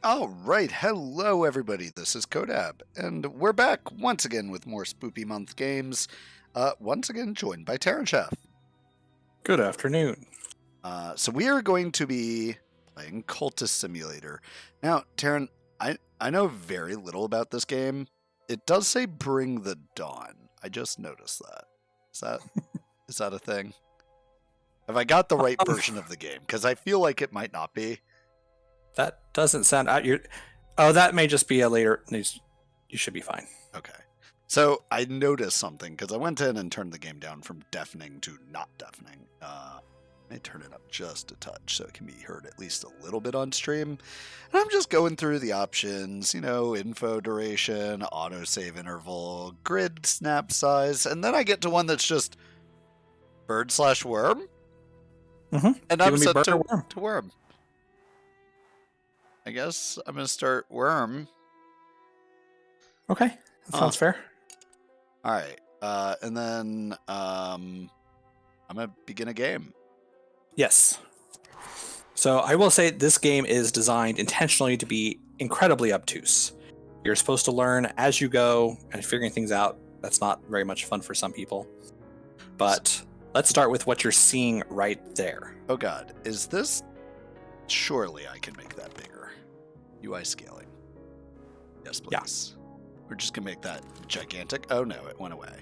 All right, hello everybody. This is Kodab, and we're back once again with more Spoopy Month games. Once again, joined by Terran Chef. Good afternoon. So we are going to be playing Cultist Simulator. Now, Terran, I know very little about this game. It does say "Bring the Dawn." I just noticed that. Is that a thing? Have I got the right version of the game? Because I feel like it might not be. That doesn't sound out. Oh, that may just be a later news. You should be fine. Okay. So I noticed something because I went in and turned the game down from deafening to not deafening. I turn it up just a touch so it can be heard at least a little bit on stream. And I'm just going through the options, info duration, autosave interval, grid snap size, and then I get to one that's just bird/worm. Mm-hmm. And I'm set to worm. I guess I'm going to start worm. Okay, that sounds fair. All right, and then I'm going to begin a game. Yes. So I will say this game is designed intentionally to be incredibly obtuse. You're supposed to learn as you go and figuring things out. That's not very much fun for some people. But let's start with what you're seeing right there. Oh God, is this... Surely I can make that bigger. UI scaling. Yes, please. Yeah. We're just going to make that gigantic. Oh no, it went away.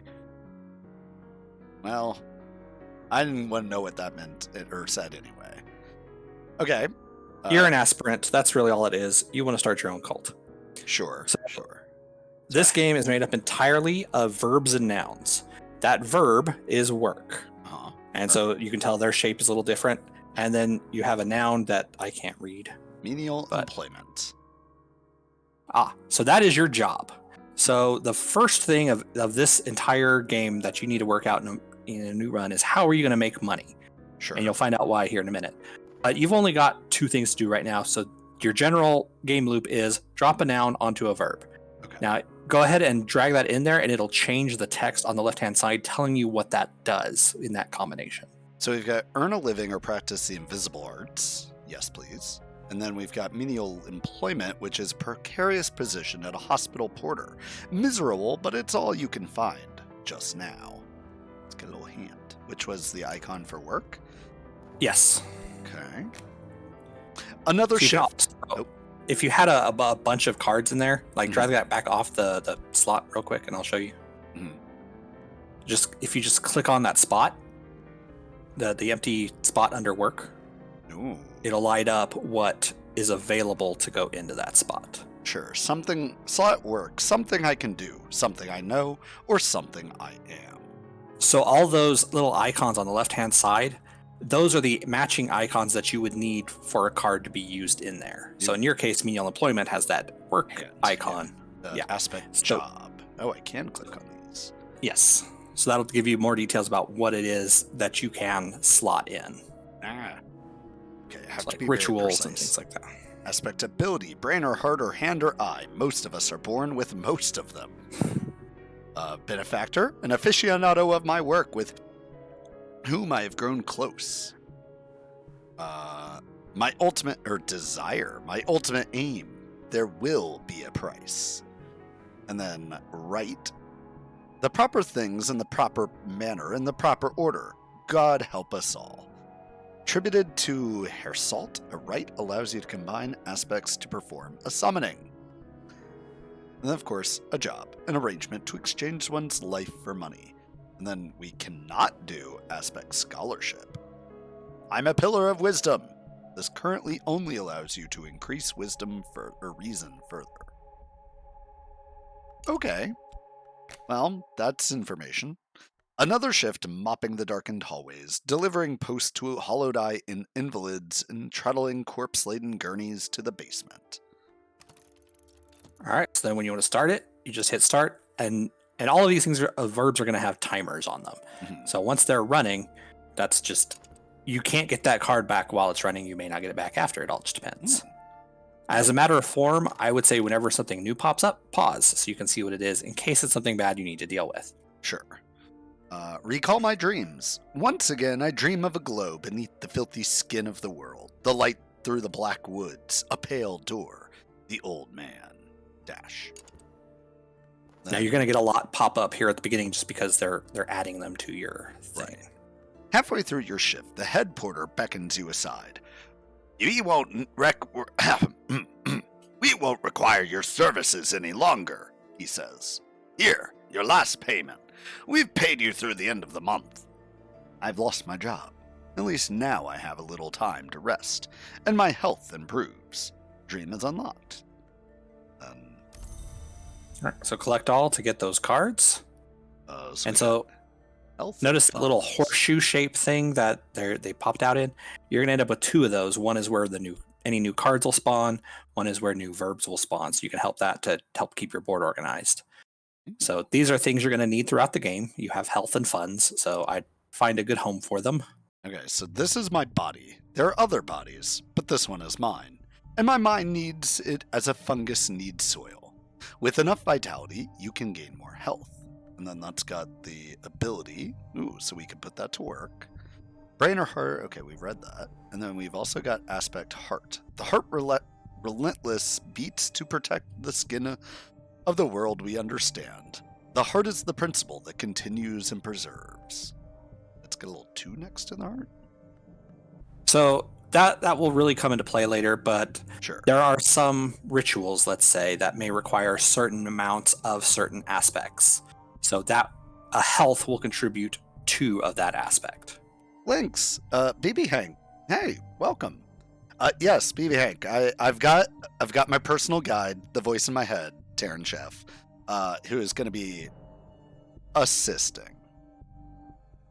Well, I didn't want to know what that meant or said anyway. Okay. You're an aspirant. That's really all it is. You want to start your own cult. Sure. This game is made up entirely of verbs and nouns. That verb is work. Uh-huh. And so you can tell their shape is a little different. And then you have a noun that I can't read. Menial employment. So that is your job. So the first thing of this entire game that you need to work out in a new run is how are you going to make money? Sure. And you'll find out why here in a minute. But you've only got two things to do right now. So your general game loop is drop a noun onto a verb. Okay. Now go ahead and drag that in there and it'll change the text on the left-hand side telling you what that does in that combination. So we've got earn a living or practice the invisible arts. Yes, please. And then we've got menial employment, which is precarious position at a hospital porter. Miserable, but it's all you can find just now. Let's get a little hand. Which was the icon for work? Yes. Okay. Another shift. If you had a bunch of cards in there, like drag that back off the slot real quick and I'll show you. Mm-hmm. If you just click on that spot, the empty spot under work, it'll light up what is available to go into that spot. Sure. Slot work, something I can do, something I know, or something I am. So all those little icons on the left-hand side, those are the matching icons that you would need for a card to be used in there. So in your case, menial employment has that work icon. Aspect job. Oh, I can click on these. Yes. So that'll give you more details about what it is that you can slot in. Okay, have to like be rituals and things like that. Aspect ability, brain or heart or hand or eye. Most of us are born with most of them. Benefactor, an aficionado of my work with whom I have grown close. My ultimate desire, my ultimate aim. There will be a price. And then right. The proper things in the proper manner, in the proper order. God help us all. Attributed to Hersalt, a rite allows you to combine aspects to perform a summoning. And then, of course, a job, an arrangement to exchange one's life for money. And then we cannot do aspect scholarship. I'm a pillar of wisdom. This currently only allows you to increase wisdom or reason further. Okay. Well, that's information. Another shift mopping the darkened hallways, delivering post to hollowed eye invalids and treadling corpse-laden gurneys to the basement. All right, so then when you want to start it, you just hit start, and all of these things verbs are going to have timers on them. Mm-hmm. So once they're running, that's just, you can't get that card back while it's running. You may not get it back after. It all just depends. As a matter of form, I would say whenever something new pops up, pause so you can see what it is in case it's something bad you need to deal with. Sure. Recall my dreams. Once again, I dream of a glow beneath the filthy skin of the world. The light through the black woods. A pale door. The old man. Dash. Now you're going to get a lot pop up here at the beginning just because they're adding them to your thing. Right. Halfway through your shift, the head porter beckons you aside. We won't we won't require your services any longer, he says. Here, your last payment. We've paid you through the end of the month. I've lost my job. At least now I have a little time to rest, and my health improves. Dream is unlocked. All right, so collect all to get those cards. Notice the little horseshoe shape thing that they popped out in. You're gonna end up with 2 of those. One is where any new cards will spawn. One is where new verbs will spawn. So you can help that to help keep your board organized. So these are things you're gonna need throughout the game. You have health and funds, so I'd find a good home for them. Okay, so this is my body. There are other bodies, but this one is mine. And my mind needs it as a fungus needs soil. With enough vitality, you can gain more health. And then that's got the ability. Ooh, so we can put that to work. Brain or heart. Okay, we've read that. And then we've also got aspect heart. The heart relentless beats to protect the skin of the world we understand. The heart is the principle that continues and preserves. Let's get a little 2 next to the heart. So that will really come into play later, but sure. There are some rituals, let's say, that may require certain amounts of certain aspects. So that a health will contribute 2 of that aspect. Links, BB Hank. Hey, welcome. Yes, BB Hank. I've got my personal guide, the voice in my head, Taryn Chef, who is going to be assisting.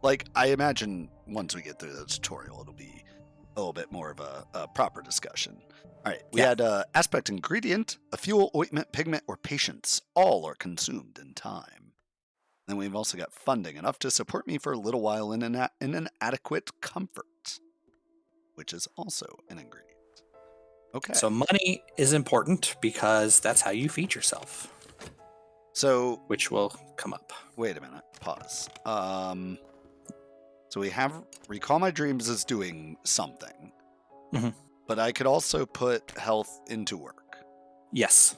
Like, I imagine once we get through the tutorial, it'll be a little bit more of a proper discussion. All right, we had aspect ingredient, a fuel, ointment, pigment, or patience. All are consumed in time. Then we've also got funding, enough to support me for a little while in an adequate comfort, which is also an ingredient. Okay. So money is important because that's how you feed yourself. So, which will come up. Wait a minute. Pause. So we have recall my dreams as doing something, but I could also put health into work. Yes.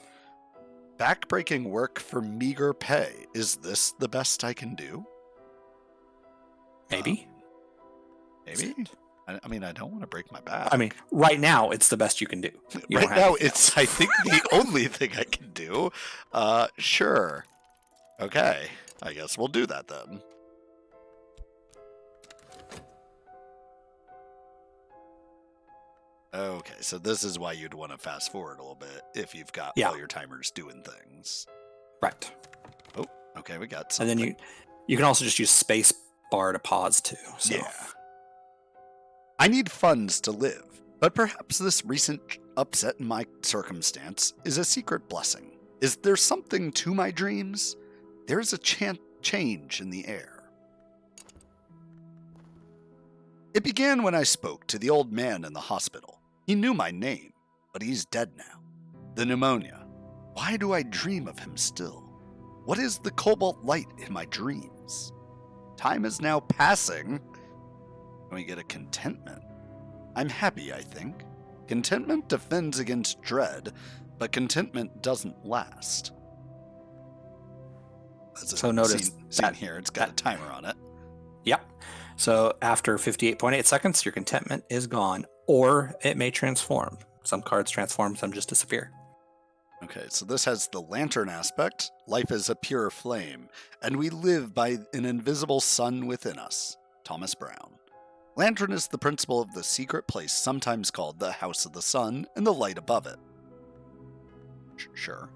Backbreaking work for meager pay. Is this the best I can do? Maybe. Maybe? I mean, I don't want to break my back. I mean, right now, it's the best you can do. Right now, it's, I think, the only thing I can do. Sure. Okay. I guess we'll do that then. Okay, so this is why you'd want to fast forward a little bit if you've got all your timers doing things. Right. Oh, okay, we got something. And then you can also just use space bar to pause too. So. Yeah. I need funds to live, but perhaps this recent upset in my circumstance is a secret blessing. Is there something to my dreams? There is a change in the air. It began when I spoke to the old man in the hospital. He knew my name, but he's dead now. The pneumonia. Why do I dream of him still? What is the cobalt light in my dreams? Time is now passing. And we get a contentment. I'm happy, I think. Contentment defends against dread, but contentment doesn't last. So notice that here, it's got a timer on it. Yep. So after 58.8 seconds, your contentment is gone, or it may transform. Some cards transform, some just disappear. Okay, so this has the lantern aspect. Life is a pure flame, and we live by an invisible sun within us. Thomas Brown. Lantern is the principle of the secret place, sometimes called the House of the Sun, and the light above it. Sure.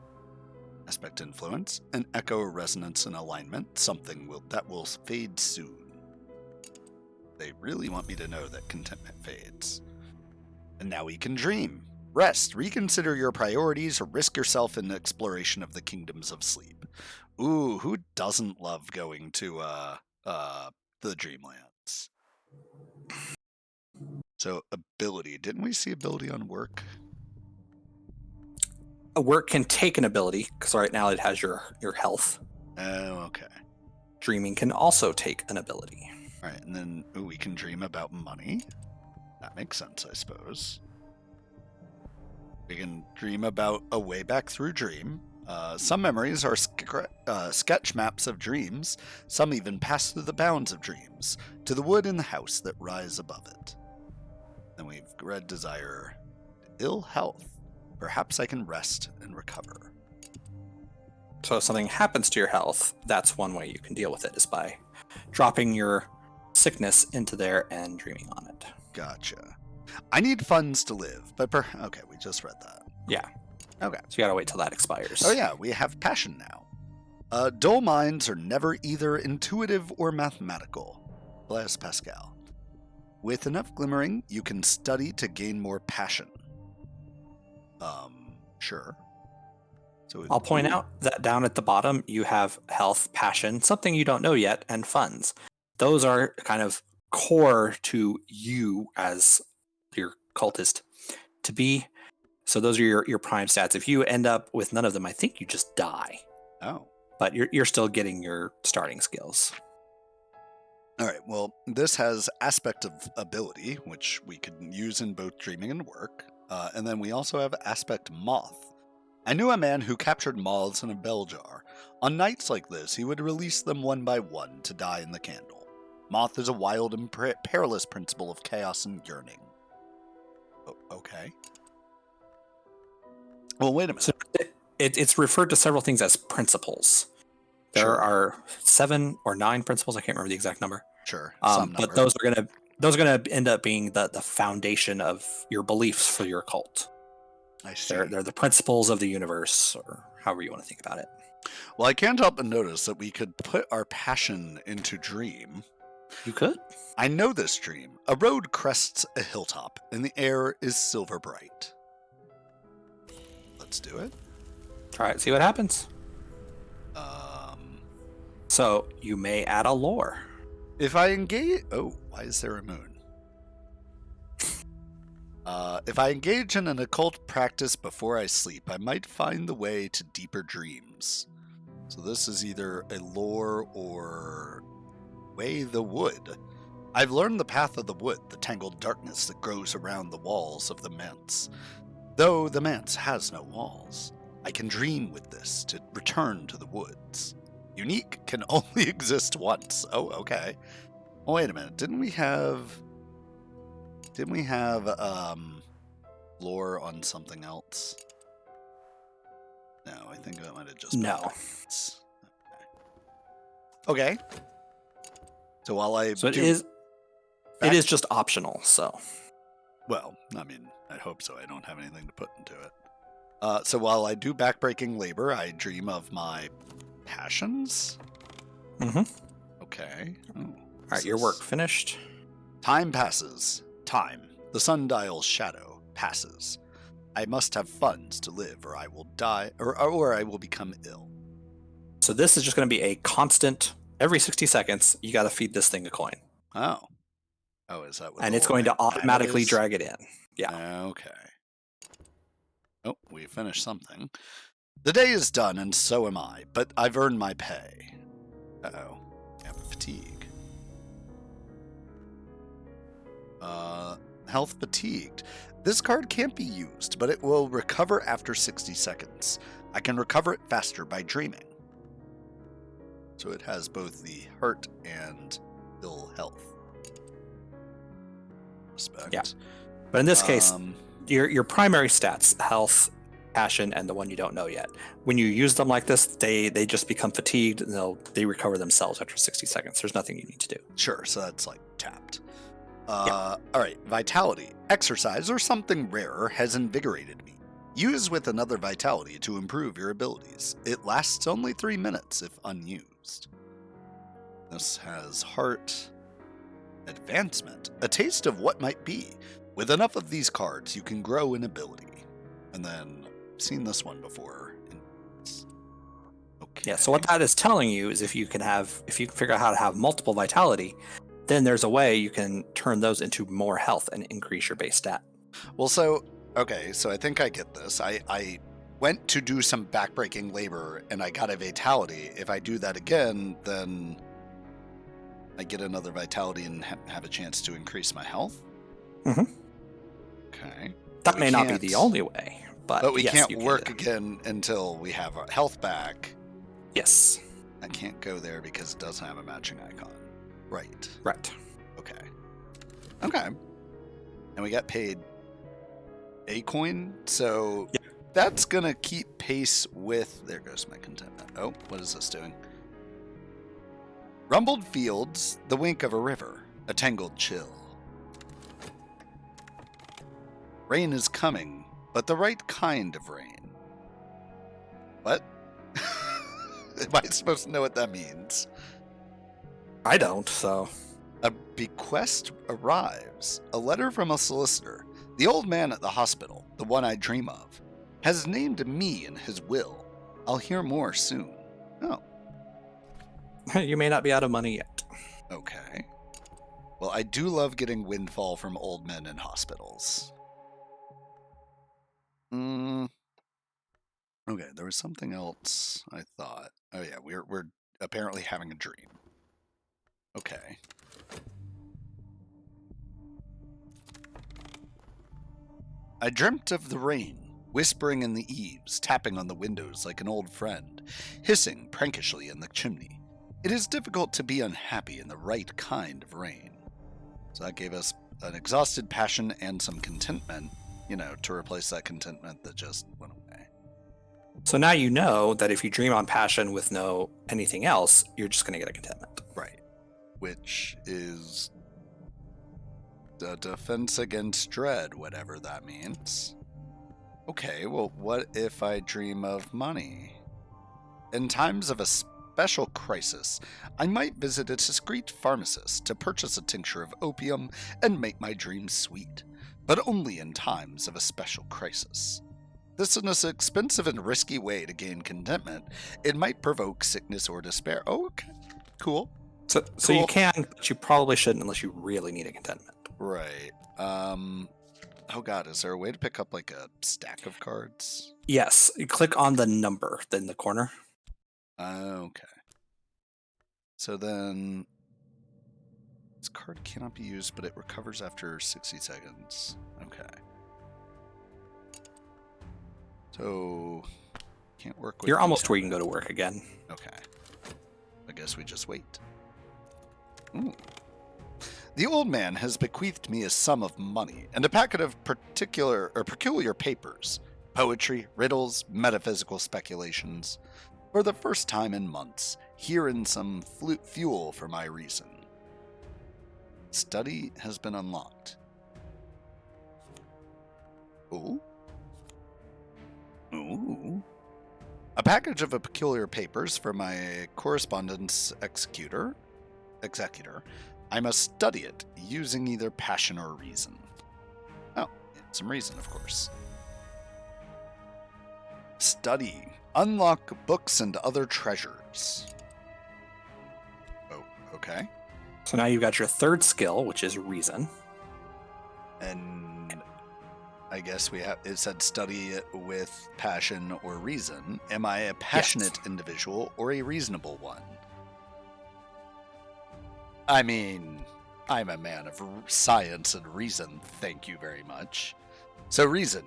Aspect influence, an echo, resonance, and alignment. Something that will fade soon. They really want me to know that contentment fades. And now we can dream. Rest, reconsider your priorities, or risk yourself in the exploration of the kingdoms of sleep. Ooh, who doesn't love going to the Dreamlands? So ability. Didn't we see ability on work? A work can take an ability, because right now it has your health. Oh, okay. Dreaming can also take an ability. All right, and then we can dream about money. That makes sense, I suppose. We can dream about a way back through dream. Some memories are sketch maps of dreams. Some even pass through the bounds of dreams, to the wood in the house that rise above it. Then we've read desire, ill health. Perhaps I can rest and recover. So if something happens to your health, that's one way you can deal with it, is by dropping your sickness into there and dreaming on it. Gotcha. I need funds to live, but okay, we just read that. Yeah. Okay. So you gotta wait till that expires. Oh yeah, we have passion now. Dull minds are never either intuitive or mathematical. Blaise Pascal. With enough glimmering, you can study to gain more passion. Sure. So I'll point out that down at the bottom, you have health, passion, something you don't know yet, and funds. Those are kind of core to you as your cultist to be. So those are your prime stats. If you end up with none of them, I think you just die. Oh. But you're still getting your starting skills. All right, well, this has aspect of ability, which we could use in both dreaming and work. And then we also have aspect moth. I knew a man who captured moths in a bell jar. On nights like this, he would release them one by one to die in the candle. Moth is a wild and perilous principle of chaos and yearning. Okay. Well, wait a minute. So it's referred to several things as principles. There Sure. are 7 or 9 principles. I can't remember the exact number. Sure. But those are gonna end up being the foundation of your beliefs for your cult. I see. They're the principles of the universe, or however you want to think about it. Well, I can't help but notice that we could put our passion into dream. You could. I know this dream. A road crests a hilltop, and the air is silver bright. Let's do it. All right, see what happens. So you may add a lore. If I engage... Oh, why is there a moon? If I engage in an occult practice before I sleep, I might find the way to deeper dreams. So this is either a lore or way the wood. I've learned the path of the wood, the tangled darkness that grows around the walls of the manse. Though the manse has no walls, I can dream with this to return to the woods. Unique can only exist once. Oh, okay. Oh, wait a minute. Didn't we have lore on something else? No, I think that might have just been No. darkness. Okay. So while I So do it is just optional. So well, I mean, I hope so. I don't have anything to put into it. So while I do backbreaking labor, I dream of my passions. Mm-hmm. Okay. Oh, All right, your work finished. Time passes. Time. The sundial's shadow passes. I must have funds to live, or I will die, or I will become ill. So this is just going to be a constant. Every 60 seconds, you got to feed this thing a coin, Oh. Oh, is that what? and the it's going to little automatically is? drag it in. Yeah. Okay. Oh, we finished something. The day is done, and so am I, but I've earned my pay. Uh-oh. I have fatigue. Health fatigued. This card can't be used, but it will recover after 60 seconds. I can recover it faster by dreaming. So it has both the hurt and ill health. Respect. Yeah. But in this case, your primary stats, health, passion, and the one you don't know yet. When you use them like this, they just become fatigued and they recover themselves after 60 seconds. There's nothing you need to do. Sure, so that's like tapped. All right, vitality. Exercise or something rarer has invigorated me. Use with another vitality to improve your abilities. It lasts only 3 minutes if unused. This has heart. Advancement. A taste of what might be. With enough of these cards, you can grow in ability. And then, I've seen this one before. Okay. Yeah, so what that is telling you is if you can figure out how to have multiple vitality, then there's a way you can turn those into more health and increase your base stat. Well, so I think I get this. I went to do some backbreaking labor and I got a vitality. If I do that again, then I get another vitality and have a chance to increase my health? Mm-hmm. Okay. That may not be the only way, But we yes, can't you can work do that. again until we have our health back. Yes. I can't go there because it doesn't have a matching icon. Right. Right. Okay. Okay. And we got paid a coin, so Yep. that's gonna keep pace with... There goes my contentment. Oh, what is this doing? Rumbled fields, the wink of a river, a tangled chill. Rain is coming, but the right kind of rain. What? Am I supposed to know what that means? I don't, so... A bequest arrives. A letter from a solicitor. The old man at the hospital, the one I dream of, has named me in his will. I'll hear more soon. Oh, You may not be out of money yet. okay. Well, I do love getting windfall from old men in hospitals. Okay, there was something else I thought. Oh yeah, we're apparently having a dream. Okay. I dreamt of the rain, whispering in the eaves, tapping on the windows like an old friend, hissing prankishly in the chimney. It is difficult to be unhappy in the right kind of rain. So that gave us an exhausted passion and some contentment, to replace that contentment that just went away. So now you know that if you dream on passion with no anything else, you're just going to get a contentment. Right. Which is the defense against dread, whatever that means. Okay, well, what if I dream of money? In times of a special crisis, I might visit a discreet pharmacist to purchase a tincture of opium and make my dreams sweet, but only in times of a special crisis. This is an expensive and risky way to gain contentment. It might provoke sickness or despair. Oh, okay. Cool. So Cool. you can, but you probably shouldn't unless you really need a contentment. Right. Oh god, is there a way to pick up like a stack of cards? Yes, you click on the number in the corner. Okay. So then this card cannot be used, but it recovers after 60 seconds. Okay. So can't work with... You're almost where you can go to work again. Okay. I guess we just wait. Ooh. The old man has bequeathed me a sum of money and a packet of peculiar papers, poetry, riddles, metaphysical speculations. For the first time in months, herein some fuel for my reason. Study has been unlocked. Ooh. Ooh. A package of peculiar papers for my correspondence executor. I must study it using either passion or reason. Oh, yeah, some reason, of course. Study. Unlock books and other treasures. Oh, okay. So now you've got your third skill, which is reason. And I guess it said study it with passion or reason. Am I a passionate individual or a reasonable one? I mean, I'm a man of science and reason, thank you very much. So reason.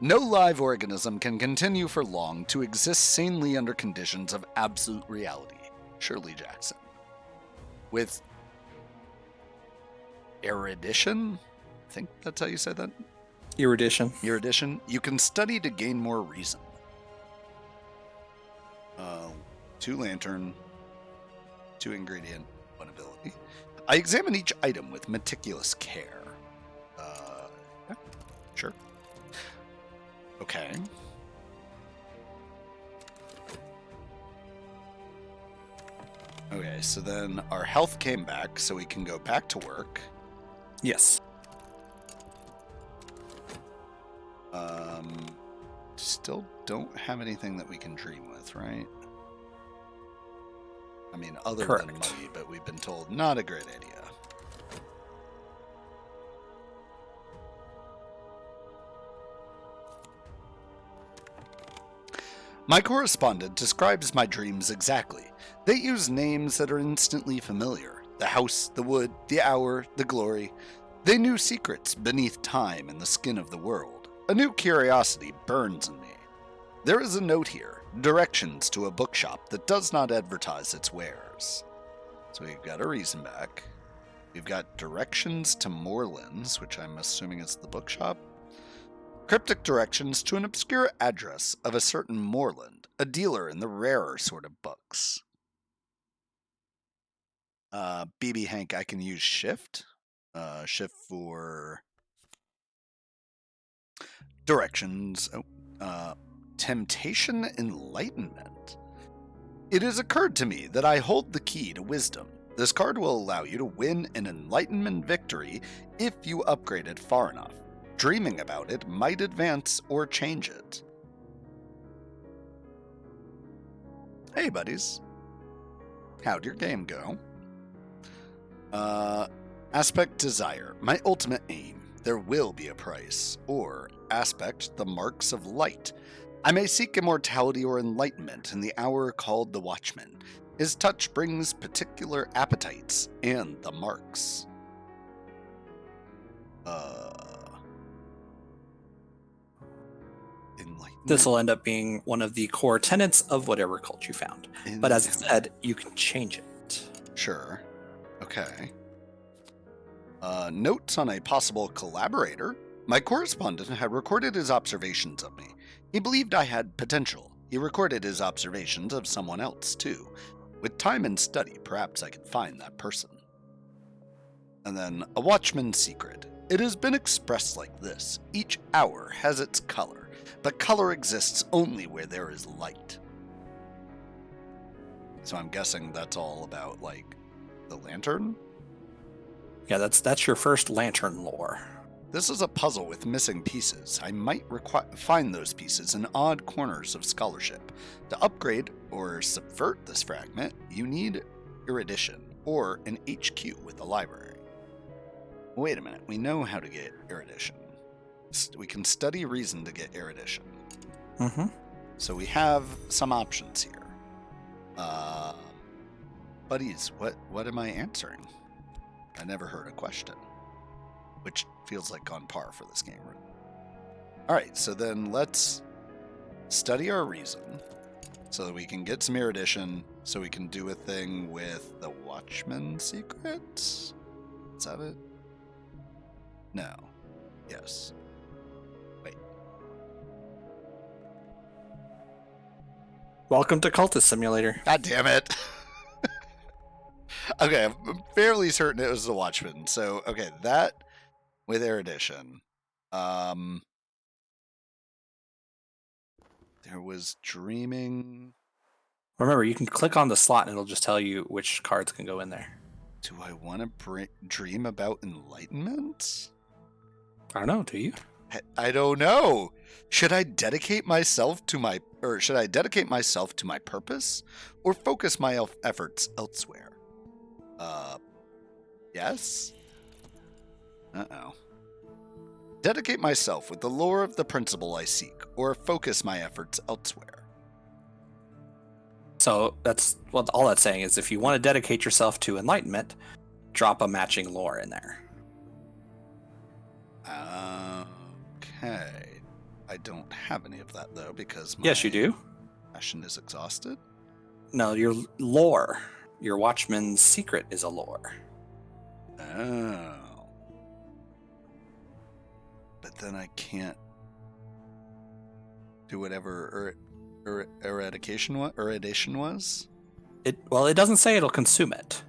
No live organism can continue for long to exist sanely under conditions of absolute reality. Shirley Jackson. With erudition? I think that's how you say that? Erudition. Erudition. You can study to gain more reason. 2 lantern, 2 ingredient, 1 ability. I examine each item with meticulous care. Yeah, sure. Okay. Okay, so then our health came back, so we can go back to work. Yes. Still don't have anything that we can dream with, right? I mean, other Correct. than money, but we've been told not a great idea. My correspondent describes my dreams exactly. They use names that are instantly familiar. The house, the wood, the hour, the glory. They knew secrets beneath time and the skin of the world. A new curiosity burns in me. There is a note here, directions to a bookshop that does not advertise its wares. So we've got a reason back. We've got directions to Moorlands, which I'm assuming is the bookshop. Cryptic directions to an obscure address of a certain moorland, a dealer in the rarer sort of books. BB Hank, I can use shift. Shift for directions. Temptation Enlightenment. It has occurred to me that I hold the key to wisdom. This card will allow you to win an enlightenment victory if you upgrade it far enough. Dreaming about it might advance or change it. Hey, buddies. How'd your game go? Aspect Desire. My ultimate aim. There will be a price. Or Aspect the Marks of Light. I may seek immortality or enlightenment in the hour called the Watchman. His touch brings particular appetites and the marks. This will end up being one of the core tenets of whatever cult you found. But as I said, you can change it. Sure. Okay. Notes on a possible collaborator. My correspondent had recorded his observations of me. He believed I had potential. He recorded his observations of someone else, too. With time and study, perhaps I could find that person. And then, a watchman's secret. It has been expressed like this. Each hour has its color, but color exists only where there is light. So I'm guessing that's all about, like, the lantern? Yeah, that's your first lantern lore. This is a puzzle with missing pieces. I might find those pieces in odd corners of scholarship. To upgrade or subvert this fragment, you need erudition, or an HQ with the library. Wait a minute, we know how to get erudition. We can study reason to get erudition. Mm-hmm. So we have some options here. Buddies, what am I answering? I never heard a question. Which feels like on par for this game. Alright, so then let's study our reason so that we can get some erudition, so we can do a thing with the Watchman secret? Is that it? No. Yes. Wait. Welcome to Cultist Simulator. God damn it. Okay, I'm fairly certain it was the Watchman. So, okay, that with erudition. There was dreaming. Remember, you can click on the slot and it'll just tell you which cards can go in there. Do I want to dream about enlightenment? I don't know, do you? I don't know. Should I dedicate myself to my purpose or focus my efforts elsewhere? Yes? Uh-oh. Dedicate myself with the lore of the principle I seek, or focus my efforts elsewhere. So that's what all that's saying is if you want to dedicate yourself to enlightenment, drop a matching lore in there. Okay. I don't have any of that though because my Yes, you do. passion is exhausted. No, your lore. Your Watchman's secret is a lore. Oh. But then I can't do whatever erudition was? It doesn't say it'll consume it.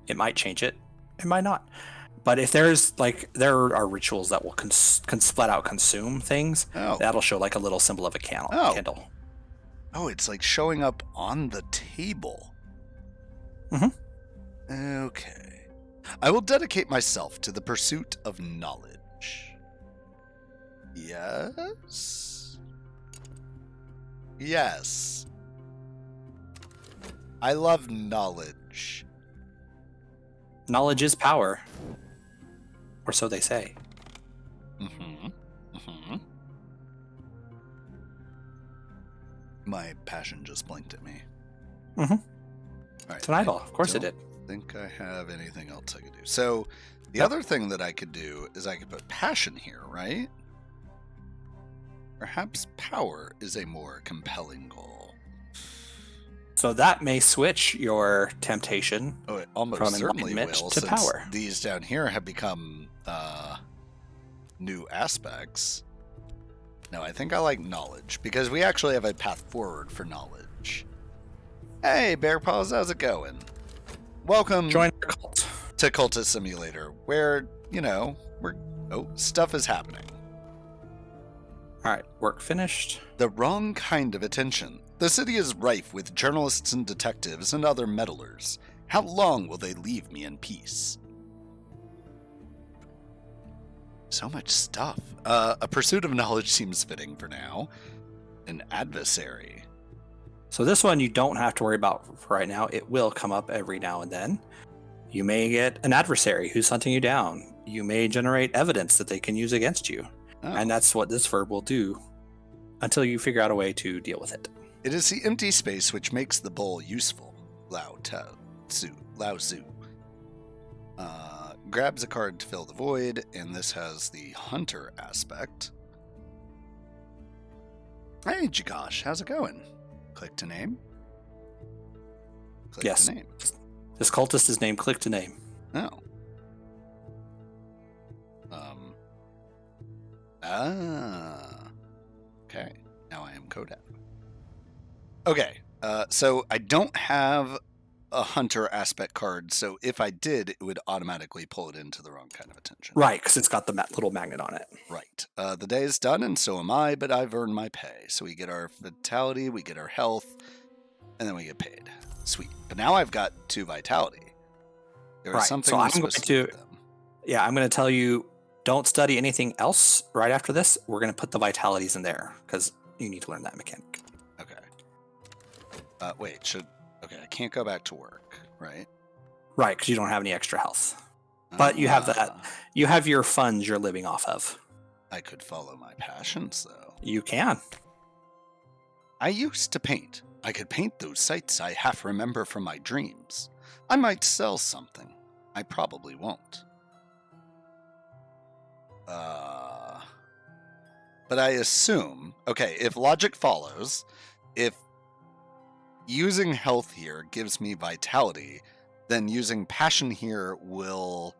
It might change it. It might not. But if there are rituals that will flat out consume things, that'll show like a little symbol of a candle. Oh, it's like showing up on the table. Mm-hmm. Okay. I will dedicate myself to the pursuit of knowledge. Yes? Yes. I love knowledge. Knowledge is power. Or so they say. Mm-hmm. Mm-hmm. My passion just blinked at me. Mm-hmm. All right, it's an eyeball. Of course it did. I think I have anything else I could do. So the other thing that I could do is I could put passion here, right? Perhaps power is a more compelling goal. So that may switch your temptation Oh, it almost from certainly enlightenment will, to since power. these down here have become new aspects. No, I think I like knowledge, because we actually have a path forward for knowledge. Hey, Bear Paws, how's it going? Welcome Join the cult. to Cultist Simulator, where, stuff is happening. All right, work finished. The wrong kind of attention. The city is rife with journalists and detectives and other meddlers. How long will they leave me in peace? So much stuff. A pursuit of knowledge seems fitting for now. An adversary. So this one you don't have to worry about for right now. It will come up every now and then. You may get an adversary who's hunting you down. You may generate evidence that they can use against you. Oh. And that's what this verb will do until you figure out a way to deal with it. It is the empty space which makes the bowl useful. Lao Tzu. Grabs a card to fill the void, and this has the hunter aspect. Hey, Jagash, how's it going? Click to name. Click Yes. to name. This cultist is named Click to Name. Oh. Okay. Now I am Kodak. Okay. So I don't have a hunter aspect card, so if I did, it would automatically pull it into the wrong kind of attention. Right, because it's got the little magnet on it. Right. The day is done, and so am I, but I've earned my pay. So we get our vitality, we get our health, and then we get paid. Sweet. But now I've got 2 vitality. There is Right, something so I'm I'm supposed going to do to- with them. Yeah, I'm going to tell you, don't study anything else right after this. We're going to put the vitalities in there because you need to learn that mechanic. Okay. Wait, okay, I can't go back to work, right? Right, because you don't have any extra health. But you have that. You have your funds you're living off of. I could follow my passions, though. You can. I used to paint. I could paint those sights I half remember from my dreams. I might sell something. I probably won't. But I assume, okay, if logic follows, if using health here gives me vitality, then using passion here will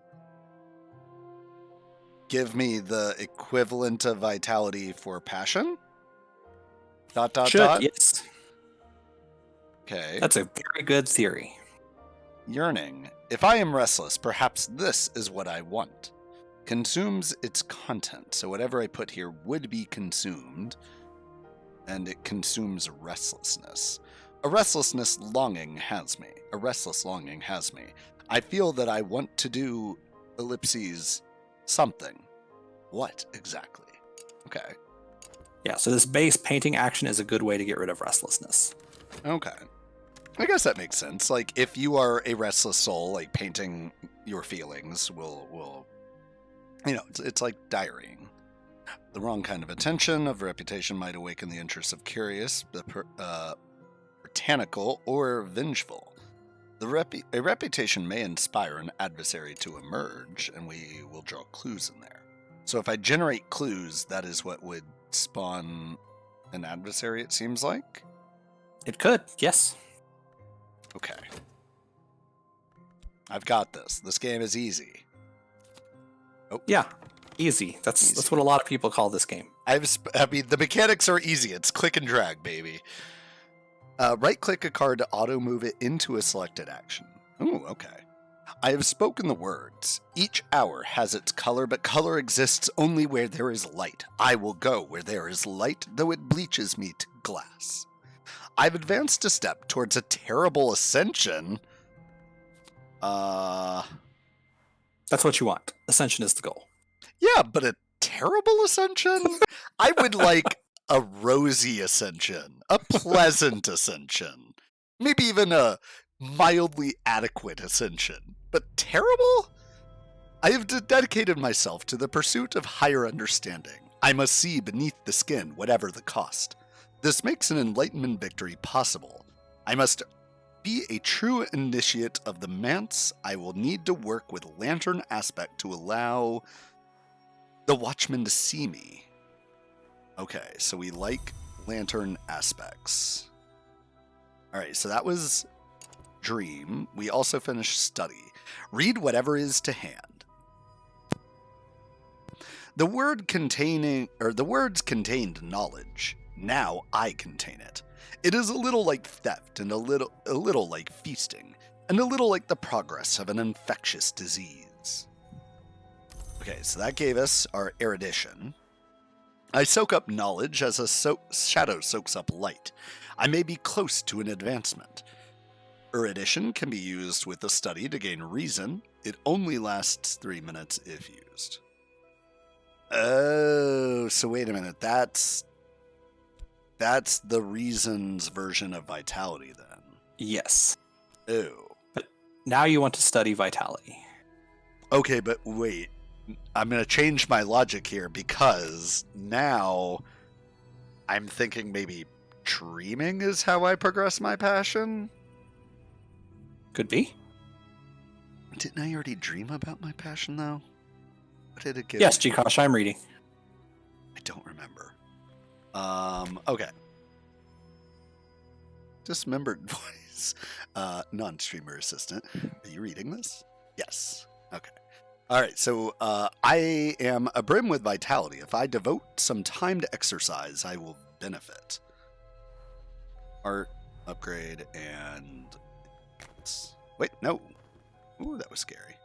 give me the equivalent of vitality for passion? ... Yes. Okay. That's a very good theory. Yearning. If I am restless, perhaps this is what I want. Consumes its content, so whatever I put here would be consumed, and it consumes restlessness. A restless longing has me. I feel that I want to do ellipses something. What exactly? Okay. Yeah, so this base painting action is a good way to get rid of restlessness. Okay. I guess that makes sense. Like, if you are a restless soul, like, painting your feelings will it's like diarying. The wrong kind of attention of reputation might awaken the interest of curious, puritanical, or vengeful. A reputation may inspire an adversary to emerge, and we will draw clues in there. So if I generate clues, that is what would spawn an adversary, it seems like? It could, yes. Okay. I've got this. This game is easy. Oh. Yeah, easy. That's what a lot of people call this game. The mechanics are easy. It's click and drag, baby. Right-click a card to auto-move it into a selected action. Ooh, okay. I have spoken the words. Each hour has its color, but color exists only where there is light. I will go where there is light, though it bleaches me to glass. I've advanced a step towards a terrible ascension. That's what you want. Ascension is the goal. Yeah, but a terrible ascension? I would like a rosy ascension, a pleasant ascension, maybe even a mildly adequate ascension. But terrible? I have dedicated myself to the pursuit of higher understanding. I must see beneath the skin, whatever the cost. This makes an enlightenment victory possible. I must be a true initiate of the manse. I will need to work with lantern aspect to allow the watchman to see me. Okay, so we like lantern aspects. All right, so that was dream. We also finished study. Read whatever is to hand. The words contained knowledge. Now I contain it. It is a little like theft, and a little like feasting, and a little like the progress of an infectious disease. Okay, so that gave us our erudition. I soak up knowledge as a shadow soaks up light. I may be close to an advancement. Erudition can be used with the study to gain reason. It only lasts 3 minutes if used. Oh, so wait a minute. That's the reasons version of vitality then. Yes. Oh. But now you want to study vitality. Okay, but wait. I'm going to change my logic here because now I'm thinking maybe dreaming is how I progress my passion. Could be. Didn't I already dream about my passion though? What did it give? Yes, me? Gcash, I'm reading. I don't remember. Okay. Dismembered voice. Non-streamer assistant. Are you reading this? Yes. Okay. All right, so I am abrim with vitality. If I devote some time to exercise, I will benefit. Art, upgrade, and... Wait, no. Ooh, that was scary.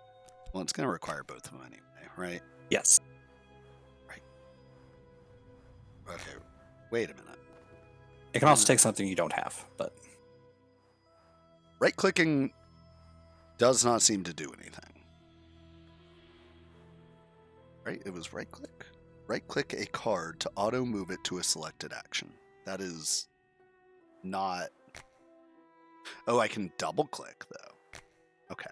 Well, it's going to require both of them anyway, right? Yes. Right. Okay, wait a minute. It can also take something you don't have, but... Right-clicking does not seem to do anything. Right? It was right-click. Right-click a card to auto-move it to a selected action. That is not... Oh, I can double-click, though. Okay.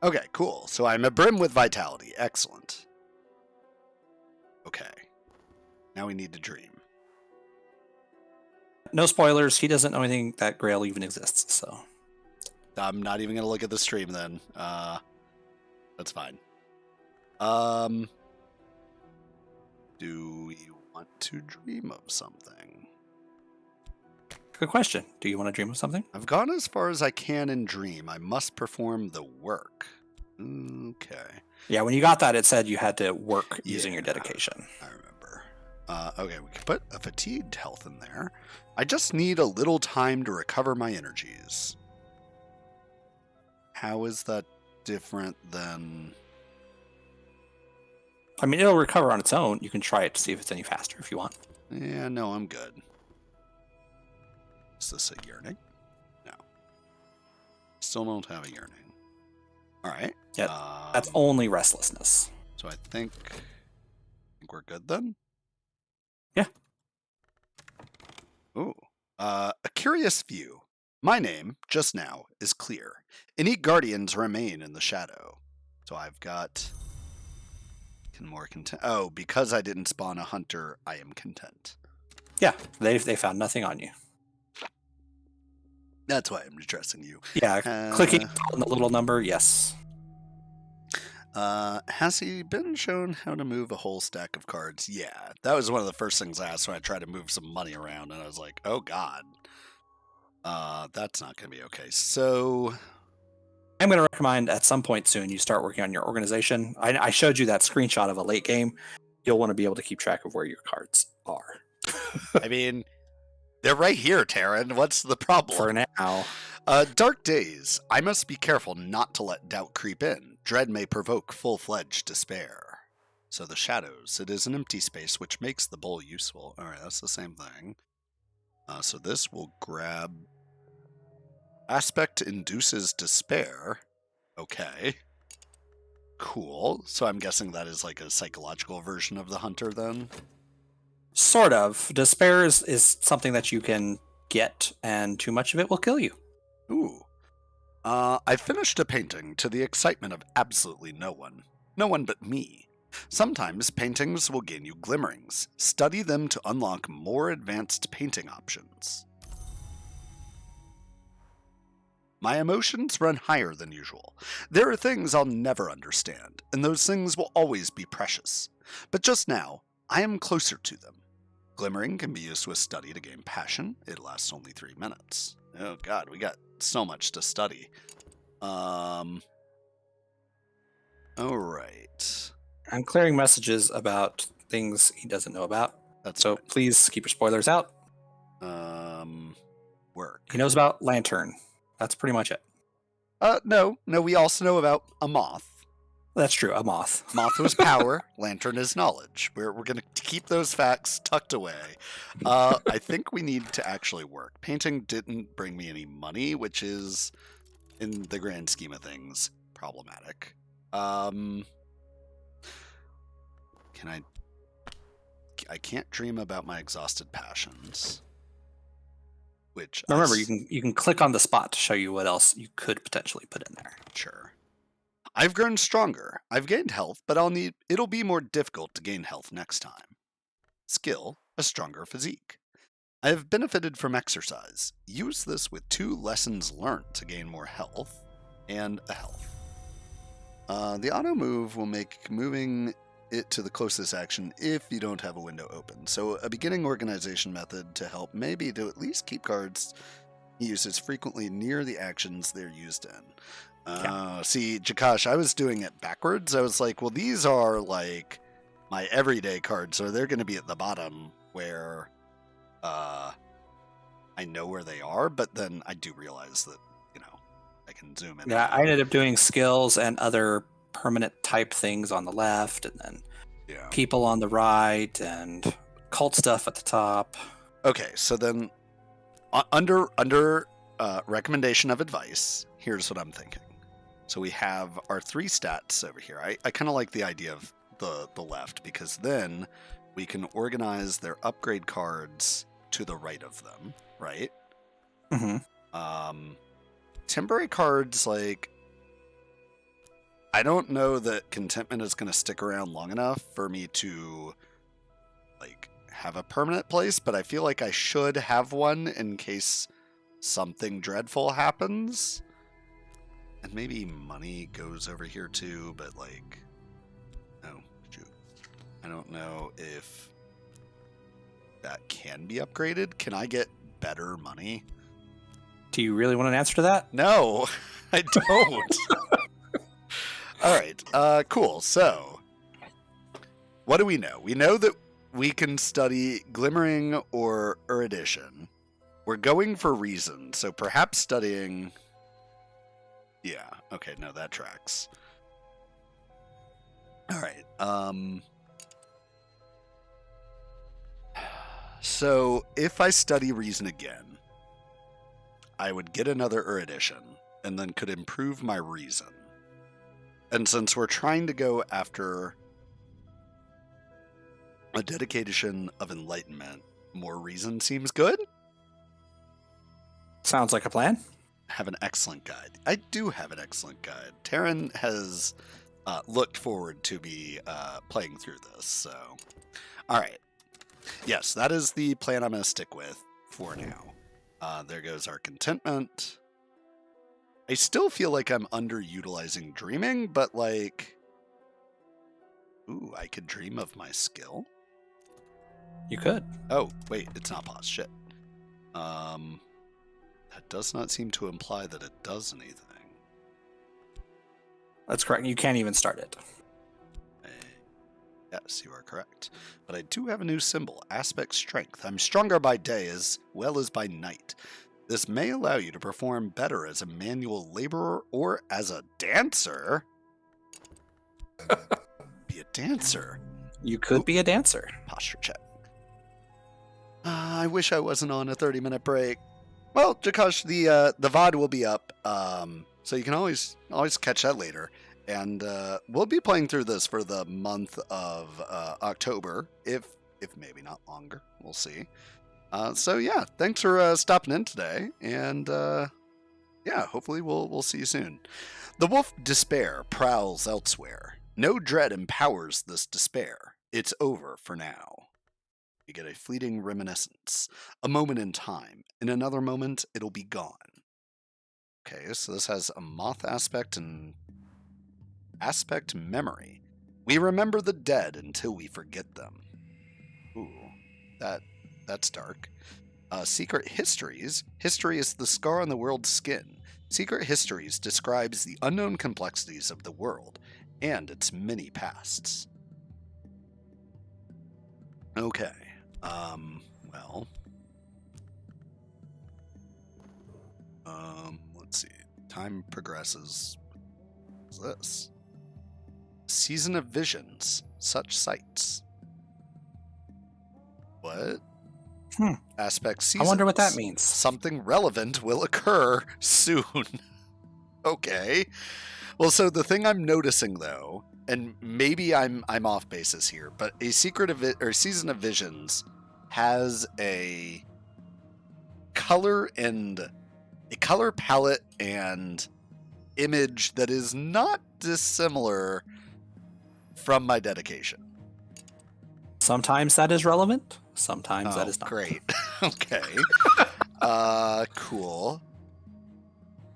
Okay, cool. So I'm abrim with vitality. Excellent. Okay. Now we need to dream. No spoilers. He doesn't know anything that Grail even exists, so... I'm not even going to look at the stream, then. That's fine. Do you want to dream of something? Good question. Do you want to dream of something? I've gone as far as I can in dream. I must perform the work. Okay. Yeah, when you got that, it said you had to work using your dedication. I remember. Okay, we can put a fatigued health in there. I just need a little time to recover my energies. How is that different than... I mean, it'll recover on its own. You can try it to see if it's any faster if you want. Yeah, no, I'm good. Is this a yearning? No. Still don't have a yearning. All right. Yeah, that's only restlessness. So I think we're good then? Yeah. Ooh. A curious view. My name, just now, is clear. Any guardians remain in the shadow. So I've got... more content. Oh, because I didn't spawn a hunter, I am content. Yeah, they found nothing on you. That's why I'm addressing you. Yeah, clicking on the little number, yes. Has he been shown how to move a whole stack of cards? Yeah, that was one of the first things I asked when I tried to move some money around, and I was like, oh god. That's not going to be okay. So... I'm going to recommend at some point soon you start working on your organization. I showed you that screenshot of a late game. You'll want to be able to keep track of where your cards are. I mean, they're right here, Taryn. What's the problem? For now. Dark days. I must be careful not to let doubt creep in. Dread may provoke full-fledged despair. So the shadows. It is an empty space, which makes the bowl useful. All right, that's the same thing. So this will grab... Aspect induces despair. Okay. Cool. So I'm guessing that is like a psychological version of the hunter then? Sort of. Despair is something that you can get, and too much of it will kill you. Ooh. I finished a painting to the excitement of absolutely no one. No one but me. Sometimes paintings will gain you glimmerings. Study them to unlock more advanced painting options. My emotions run higher than usual. There are things I'll never understand, and those things will always be precious. But just now, I am closer to them. Glimmering can be used with study to gain passion. It lasts only 3 minutes. Oh god, we got so much to study. Alright. I'm clearing messages about things he doesn't know about. That's So fine. please keep your spoilers out. Work. He knows about Lantern. That's pretty much it. No, we also know about a moth. That's true, a moth. Moth was power, lantern is knowledge. We're going to keep those facts tucked away. I think we need to actually work. Painting didn't bring me any money, which is, in the grand scheme of things, problematic. Can I can't dream about my exhausted passions. Which remember, you can click on the spot to show you what else you could potentially put in there. Sure. I've grown stronger. I've gained health, but it'll be more difficult to gain health next time. Skill, a stronger physique. I have benefited from exercise. Use this with 2 lessons learned to gain more health and a health. The auto move will make moving it to the closest action if you don't have a window open. So a beginning organization method to help maybe to at least keep cards used as frequently near the actions they're used in. See, Jakash, I was doing it backwards. I was like, well, these are like my everyday cards, so they're going to be at the bottom where I know where they are, but then I do realize that, I can zoom in. Yeah, I ended up doing skills and other permanent type things on the left, and then people on the right, and cult stuff at the top. Okay, so then under recommendation of advice, here's what I'm thinking. So we have our 3 stats over here. I kind of like the idea of the left, because then we can organize their upgrade cards to the right of them, right? Mm-hmm. Temporary cards, like, I don't know that contentment is going to stick around long enough for me to, like, have a permanent place, but I feel like I should have one in case something dreadful happens. And maybe money goes over here too, but like, oh, shoot. I don't know if that can be upgraded. Can I get better money? Do you really want an answer to that? No, I don't. All right, cool. So, what do we know? We know that we can study Glimmering or Erudition. We're going for reason, so perhaps studying... Yeah, okay, no, that tracks. All right, so if I study reason again, I would get another erudition, and then could improve my reason. And since we're trying to go after a dedication of enlightenment, more reason seems good. Sounds like a plan. Have an excellent guide. I do have an excellent guide. Taryn has looked forward to me playing through this. So, all right. Yes, that is the plan I'm going to stick with for now. There goes our contentment. I still feel like I'm underutilizing dreaming, but like, ooh, I could dream of my skill. You could. Oh, wait, it's not paused. Shit. That does not seem to imply that it does anything. That's correct. You can't even start it. Yes, you are correct. But I do have a new symbol, Aspect Strength. I'm stronger by day as well as by night. This may allow you to perform better as a manual laborer or as a dancer. Be a dancer. You could be a dancer. Posture check. I wish I wasn't on a 30-minute break. Well, Jakash, the VOD will be up, so you can always catch that later. And we'll be playing through this for the month of October, if maybe not longer. We'll see. So yeah, thanks for stopping in today, and yeah, hopefully we'll see you soon. The wolf despair prowls elsewhere. No dread empowers this despair. It's over for now. You get a fleeting reminiscence, a moment in time. In another moment, it'll be gone. Okay, so this has a moth aspect and aspect memory. We remember the dead until we forget them. That's dark. Secret histories. History is the scar on the world's skin. Secret histories describes the unknown complexities of the world and its many pasts. Okay. Well. Let's see. Time progresses. What's this? Season of visions. Such sights. What? Aspect seasons. I wonder what that means. Something relevant will occur soon. Okay. Well, so the thing I'm noticing though, and maybe I'm off basis here, but a season of visions has a color palette and image that is not dissimilar from my dedication. Sometimes that is relevant. Sometimes that is not. Great. Okay. Cool.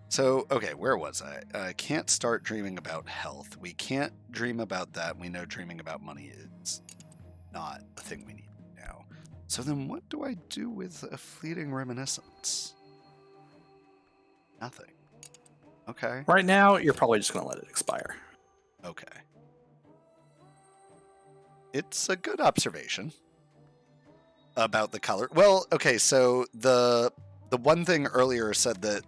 So, okay, where was I? Can't start dreaming about health. We can't dream about that. We know dreaming about money is not a thing we need now. So then what do I do with a fleeting reminiscence? Nothing. Okay. Right now, you're probably just going to let it expire. Okay. It's a good observation about the color. Well, okay, so the one thing earlier said that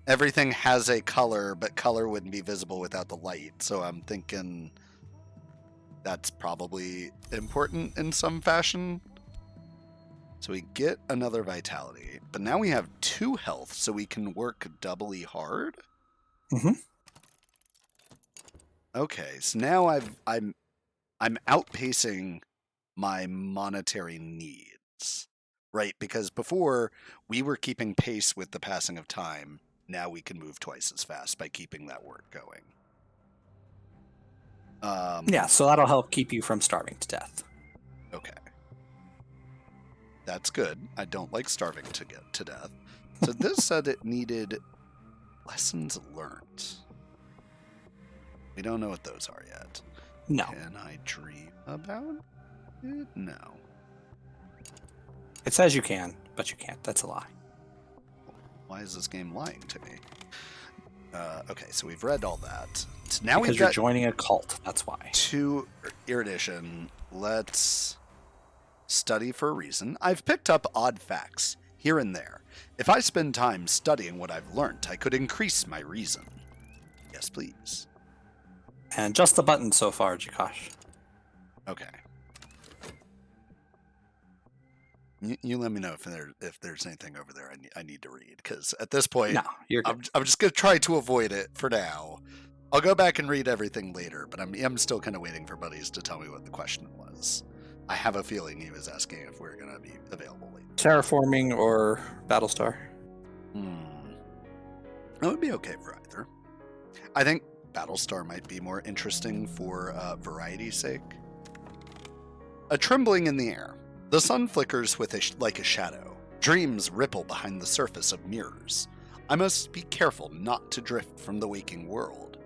everything has a color, but color wouldn't be visible without the light. So I'm thinking that's probably important in some fashion. So we get another vitality, but now we have 2 health, so we can work doubly hard. Mm-hmm. Okay, so now I'm outpacing my monetary needs, right? Because before we were keeping pace with the passing of time. Now we can move twice as fast by keeping that work going. Yeah, so that'll help keep you from starving to death. Okay. That's good. I don't like starving to get to death. So this said it needed lessons learned. We don't know what those are yet. No. Can I dream about it? No. It says you can, but you can't. That's a lie. Why is this game lying to me? Okay, so we've read all that. So now because we've you're got joining a cult. That's why. 2 erudition. Let's study for a reason. I've picked up odd facts here and there. If I spend time studying what I've learnt, I could increase my reason. Yes, please. And just the button so far, Jakash. Okay. You let me know if there's anything over there I need to read, because at this point, No, you're good. I'm just going to try to avoid it for now. I'll go back and read everything later, but I'm still kind of waiting for Buddies to tell me what the question was. I have a feeling he was asking if we're going to be available later. Terraforming or Battlestar? That would be okay for either. I think Battlestar might be more interesting for variety's sake. A trembling in the air. The sun flickers like a shadow. Dreams ripple behind the surface of mirrors. I must be careful not to drift from the waking world.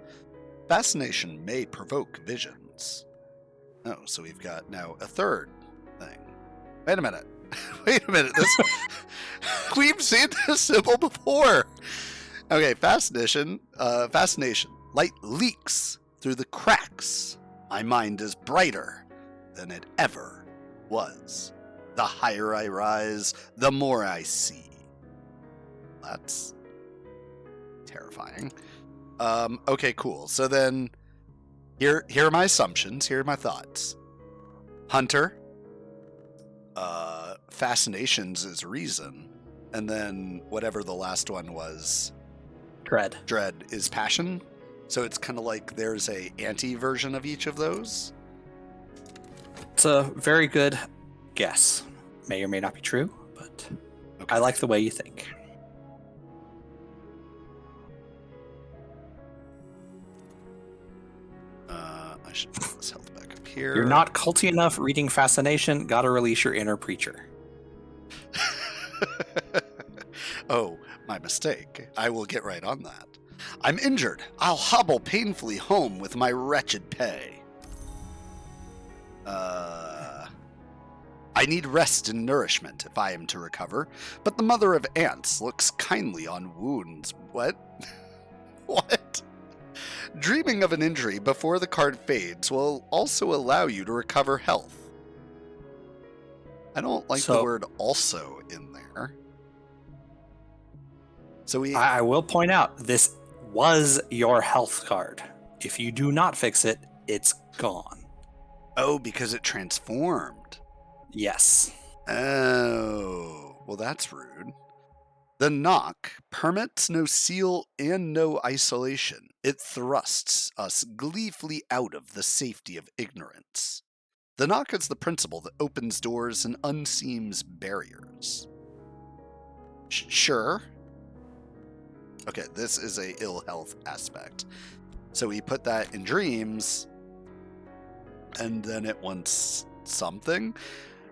Fascination may provoke visions. Oh, so we've got now a third thing. Wait a minute. Wait a minute. We've seen this symbol before. Okay, fascination. Light leaks through the cracks. My mind is brighter than it ever was. The higher I rise, the more I see. That's terrifying. Okay, cool. So then, here are my assumptions. Here are my thoughts. Hunter. Fascinations is reason. And then whatever the last one was. Dread. Dread is passion. So it's kind of like there's a anti-version of each of those. It's a very good guess. May or may not be true, but Okay. I like the way you think. I should put this health back up here. You're not culty enough reading Fascination. Gotta release your inner preacher. Oh, my mistake. I will get right on that. I'm injured. I'll hobble painfully home with my wretched pay. I need rest and nourishment if I am to recover, but the mother of ants looks kindly on wounds. What? What? Dreaming of an injury before the card fades will also allow you to recover health. I don't like the word also in there. So I will point out, this was your health card. If you do not fix it, it's gone. Oh, because it transformed. Yes. Oh, well, that's rude. The knock permits no seal and no isolation. It thrusts us gleefully out of the safety of ignorance. The knock is the principle that opens doors and unseams barriers. Sure. Okay, this is a ill health aspect. So we put that in dreams, and then it wants something.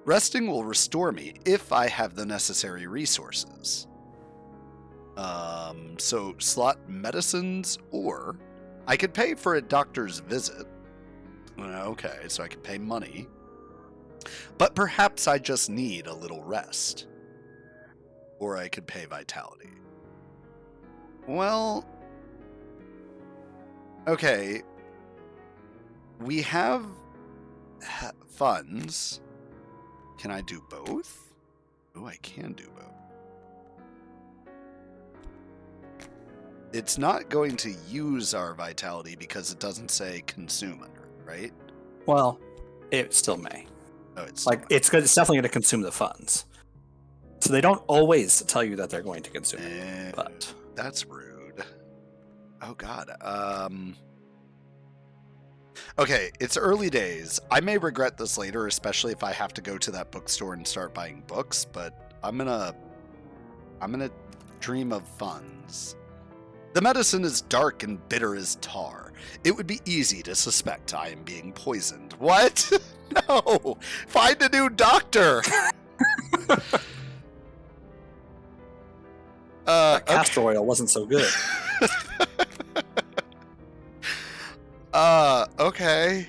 Resting will restore me if I have the necessary resources. So slot medicines, or I could pay for a doctor's visit. Okay, so I can pay money. But perhaps I just need a little rest. Or I could pay vitality. Well, okay. We have funds. Can I do both? Oh, I can do both. It's not going to use our vitality because it doesn't say consume under it, right? Well, it still may. Oh, it's like it's good. It's definitely going to consume the funds. So they don't always tell you that they're going to consume it. But that's rude. Oh God. Okay, it's early days. I may regret this later, especially if I have to go to that bookstore and start buying books. But I'm gonna dream of funds. The medicine is dark and bitter as tar. It would be easy to suspect I am being poisoned. What? No! Find a new doctor! That castor oil wasn't so good. Okay.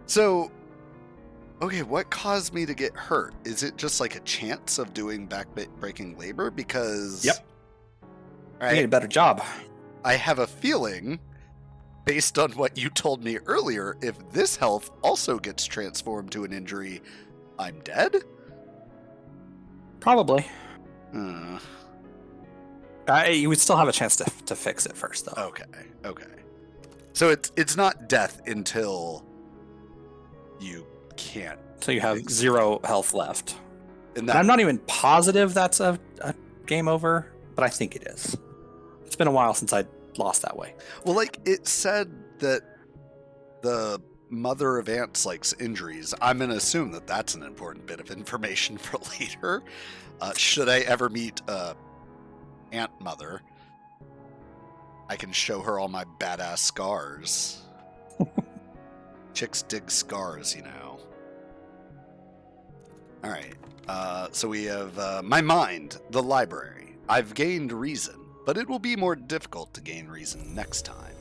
So, okay, what caused me to get hurt? Is it just like a chance of doing back-breaking labor? Because... Yep. I need a better job. I have a feeling, based on what you told me earlier, if this health also gets transformed to an injury, I'm dead? Probably. You would still have a chance to fix it first, though. Okay. So it's not death until you can't. So you have 0 health left. And I'm not even positive that's a game over, but I think it is. It's been a while since I lost that way. Well, like, it said that the mother of ants likes injuries. I'm going to assume that that's an important bit of information for later. Should I ever meet ant mother, I can show her all my badass scars. Chicks dig scars, you know. Alright, so we have my mind, the library. I've gained reason, but it will be more difficult to gain reason next time.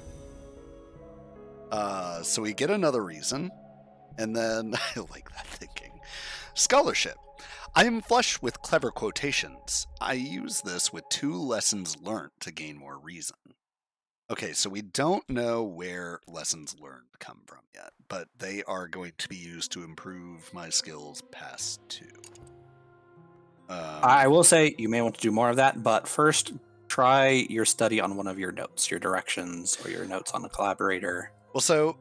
So we get another reason, and then, I like that thinking. Scholarship. I am flush with clever quotations. I use this with 2 lessons learned to gain more reason. Okay, so we don't know where lessons learned come from yet, but they are going to be used to improve my skills past 2. I will say you may want to do more of that, but first try your study on one of your notes, your directions, or your notes on a collaborator. Well, so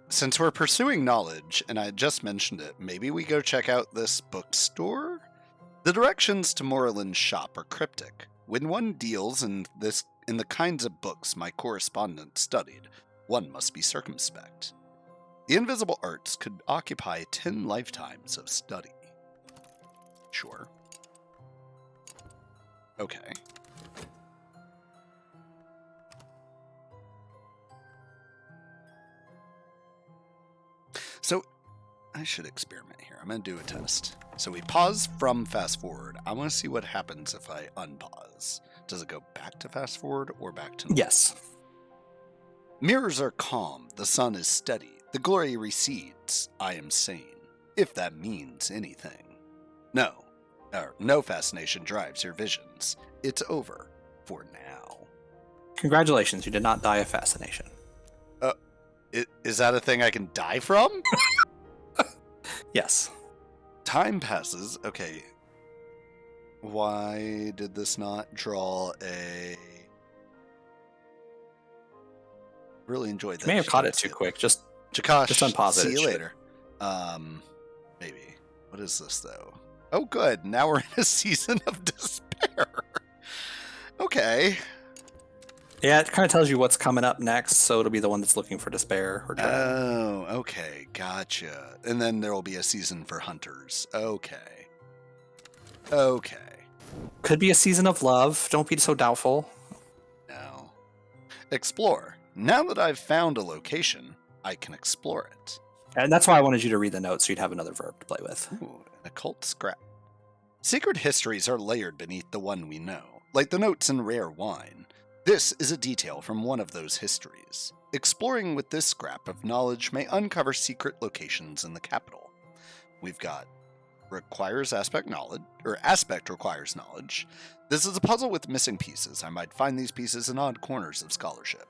since we're pursuing knowledge, and I just mentioned it, maybe we go check out this bookstore? The directions to Moreland's shop are cryptic. When one deals in the kinds of books my correspondent studied, one must be circumspect. The invisible arts could occupy 10 lifetimes of study. Sure. Okay. So, I should experiment here. I'm going to do a test. So we pause from fast forward. I want to see what happens if I unpause. Does it go back to fast forward or back to normal? Yes. Mirrors are calm. The sun is steady. The glory recedes. I am sane. if that means anything. No fascination drives your visions. It's over for now. Congratulations, you did not die of fascination. Is that a thing I can die from? Yes. Time passes. Okay. Why did this not draw a... Really enjoyed that. You may have caught it too quick. Just Jakash, unpause it. see you later. Maybe. What is this, though? Oh, good. Now we're in a season of despair. Okay. Yeah, it kind of tells you what's coming up next, so it'll be the one that's looking for despair or dread. Oh, okay. Gotcha. And then there will be a season for hunters. Okay. Could be a season of love. Don't be so doubtful. No. Explore. Now that I've found a location, I can explore it. And that's why I wanted you to read the notes so you'd have another verb to play with. Ooh, an occult scrap. Secret histories are layered beneath the one we know, like the notes in rare wine. This is a detail from one of those histories. Exploring with this scrap of knowledge may uncover secret locations in the capital. We've got requires aspect knowledge, or aspect requires knowledge. This is a puzzle with missing pieces. I might find these pieces in odd corners of scholarship.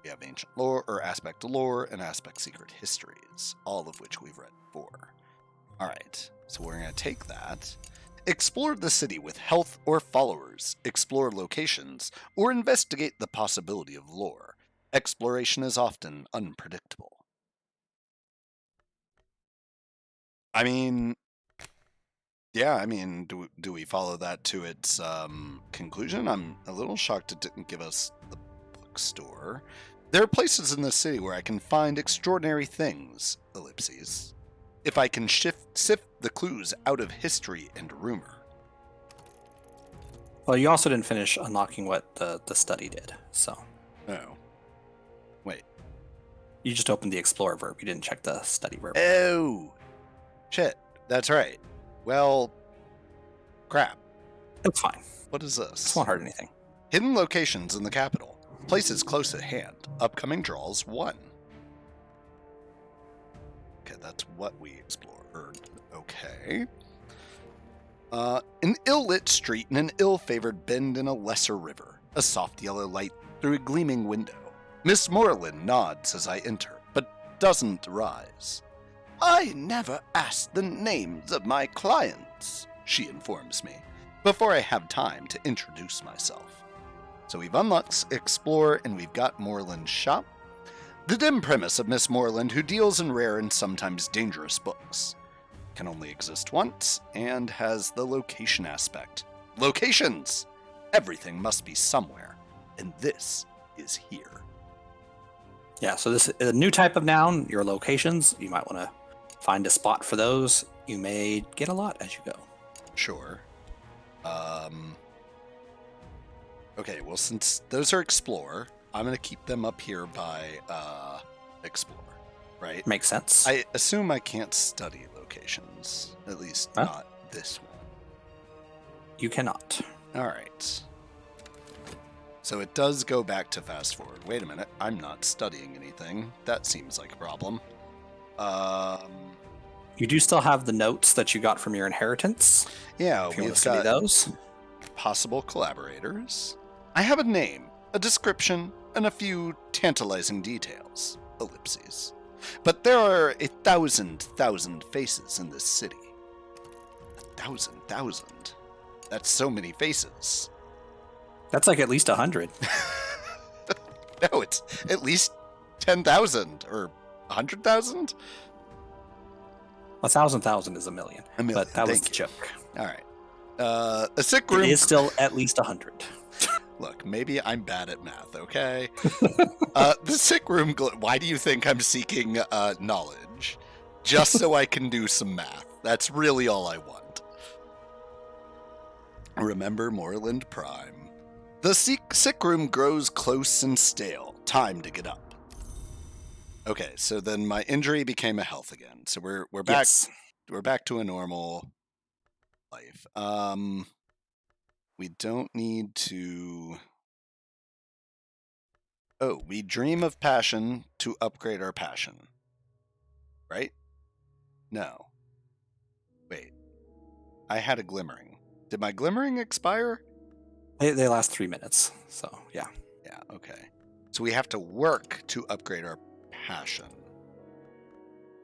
We have ancient lore, or aspect lore, and aspect secret histories, all of which we've read before. Alright, so we're going to take that. Explore the city with health or followers, explore locations, or investigate the possibility of lore. Exploration is often unpredictable. I mean, yeah, do we follow that to its conclusion? I'm a little shocked it didn't give us the bookstore. There are places in the city where I can find extraordinary things, ellipses, if I can sift the clues out of history and rumor. Well, you also didn't finish unlocking what the study did, so. Oh. Wait. You just opened the explore verb. You didn't check the study verb. Oh! Shit, that's right. Well, crap. That's fine. What is this? It won't hurt anything. Hidden locations in the capital. Places close at hand. Upcoming draws 1. Okay, that's what we explored. Okay. An ill-lit street in an ill-favored bend in a lesser river. A soft yellow light through a gleaming window. Miss Moreland nods as I enter, but doesn't rise. I never ask the names of my clients, she informs me, before I have time to introduce myself. So we've unlocked Explore, and we've got Moreland's shop. The dim premise of Miss Moreland, who deals in rare and sometimes dangerous books, can only exist once, and has the location aspect. Locations! Everything must be somewhere, and this is here. Yeah, so this is a new type of noun, your locations. You might want to find a spot for those. You may get a lot as you go. Sure. Okay, well, since those are Explore, I'm going to keep them up here by Explore, right? Makes sense. I assume I can't study locations, at least not this one. You cannot. All right. So it does go back to fast forward. Wait a minute, I'm not studying anything. That seems like a problem. You do still have the notes that you got from your inheritance. Yeah, if you want we've to study got those. Possible collaborators. I have a name, a description, and a few tantalizing details. Ellipses. But there are 1,000 faces in this city. 1,000. That's so many faces. That's like at least 100. No, it's at least 10,000 or 100,000. 1,000 is a million. A million. But that was Thank the you. joke. All right. A sick room. It is still at least 100. Look, maybe I'm bad at math, okay? The sick room... Why do you think I'm seeking knowledge? Just so I can do some math. That's really all I want. Remember Moreland Prime. The sick room grows close and stale. Time to get up. Okay, so then my injury became a health again. So we're back. Yes. We're back to a normal life. We don't need to... Oh, we dream of passion to upgrade our passion. Right? No. I had a glimmering. Did my glimmering expire? They last 3 minutes, so yeah. Yeah, okay. So we have to work to upgrade our passion.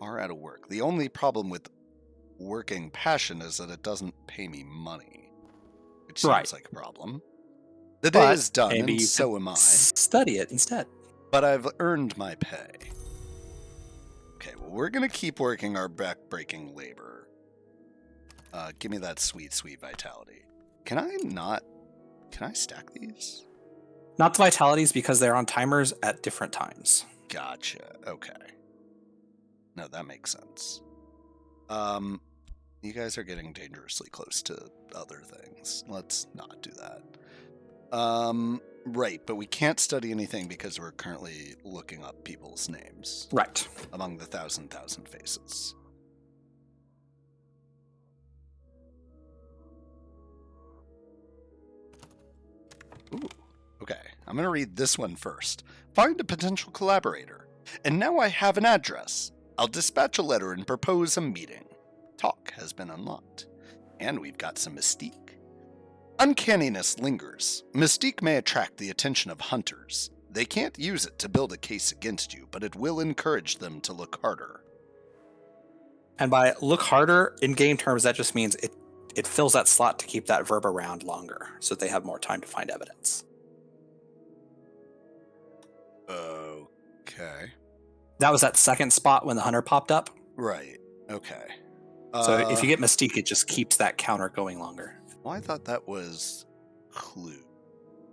Are out of work. The only problem with working passion is that it doesn't pay me money, which seems like a problem. The day is done, maybe and so am I. Study it instead. But I've earned my pay. Okay, well, we're going to keep working our back-breaking labor. Give me that sweet, sweet vitality. Can I stack these? Not the vitalities because they're on timers at different times. Gotcha. Okay. No, that makes sense. You guys are getting dangerously close to other things. Let's not do that. Right, but we can't study anything because we're currently looking up people's names. Right. Among the thousand faces. Ooh, okay. I'm going to read this one first. Find a potential collaborator. And now I have an address. I'll dispatch a letter and propose a meeting. Talk has been unlocked. And we've got some mystique. Uncanniness lingers. Mystique may attract the attention of hunters. They can't use it to build a case against you, but it will encourage them to look harder. And by look harder, in game terms, that just means it fills that slot to keep that verb around longer, so they have more time to find evidence. Okay. That was that second spot when the hunter popped up. Right. Okay. So if you get Mystique, it just keeps that counter going longer. Well, I thought that was clue.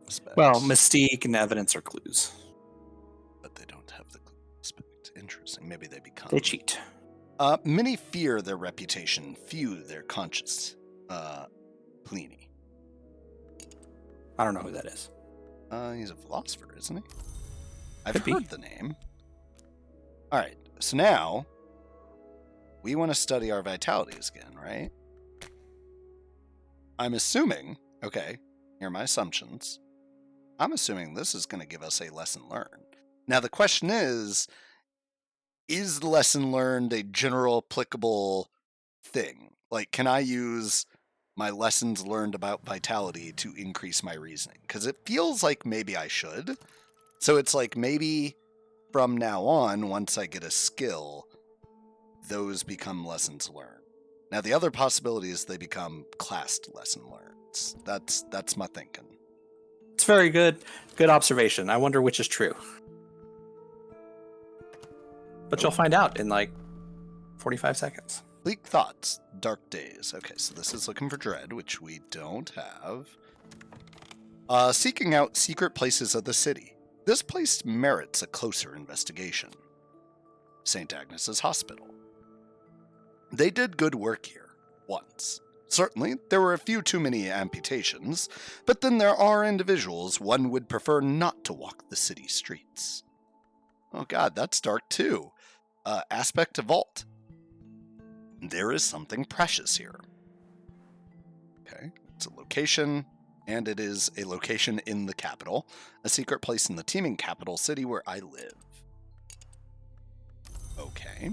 Aspect. Well, Mystique and evidence are clues. But they don't have the clue aspect. Interesting. Maybe they become... They cheat. Many fear their reputation, few their conscience. Pliny. I don't know who that is. He's a philosopher, isn't he? I've Could heard be. the name. All right, so now we want to study our vitalities again, right? I'm assuming, okay, here are my assumptions. I'm assuming this is going to give us a lesson learned. Now, the question is the lesson learned a general applicable thing? Like, can I use my lessons learned about vitality to increase my reasoning? Because it feels like maybe I should. So it's like maybe from now on, once I get a skill, those become lessons learned. Now, the other possibility is they become classed lesson learns. That's my thinking. It's very good. Good observation. I wonder which is true. But you'll find out in like 45 seconds. Bleak thoughts, dark days. Okay, so this is looking for dread, which we don't have. Seeking out secret places of the city. This place merits a closer investigation. St. Agnes's Hospital. They did good work here, once. Certainly, there were a few too many amputations, but then there are individuals one would prefer not to walk the city streets. Oh god, that's dark too. Aspect to vault. There is something precious here. Okay, it's a location, and it is a location in the capital, a secret place in the teeming capital city where I live. Okay,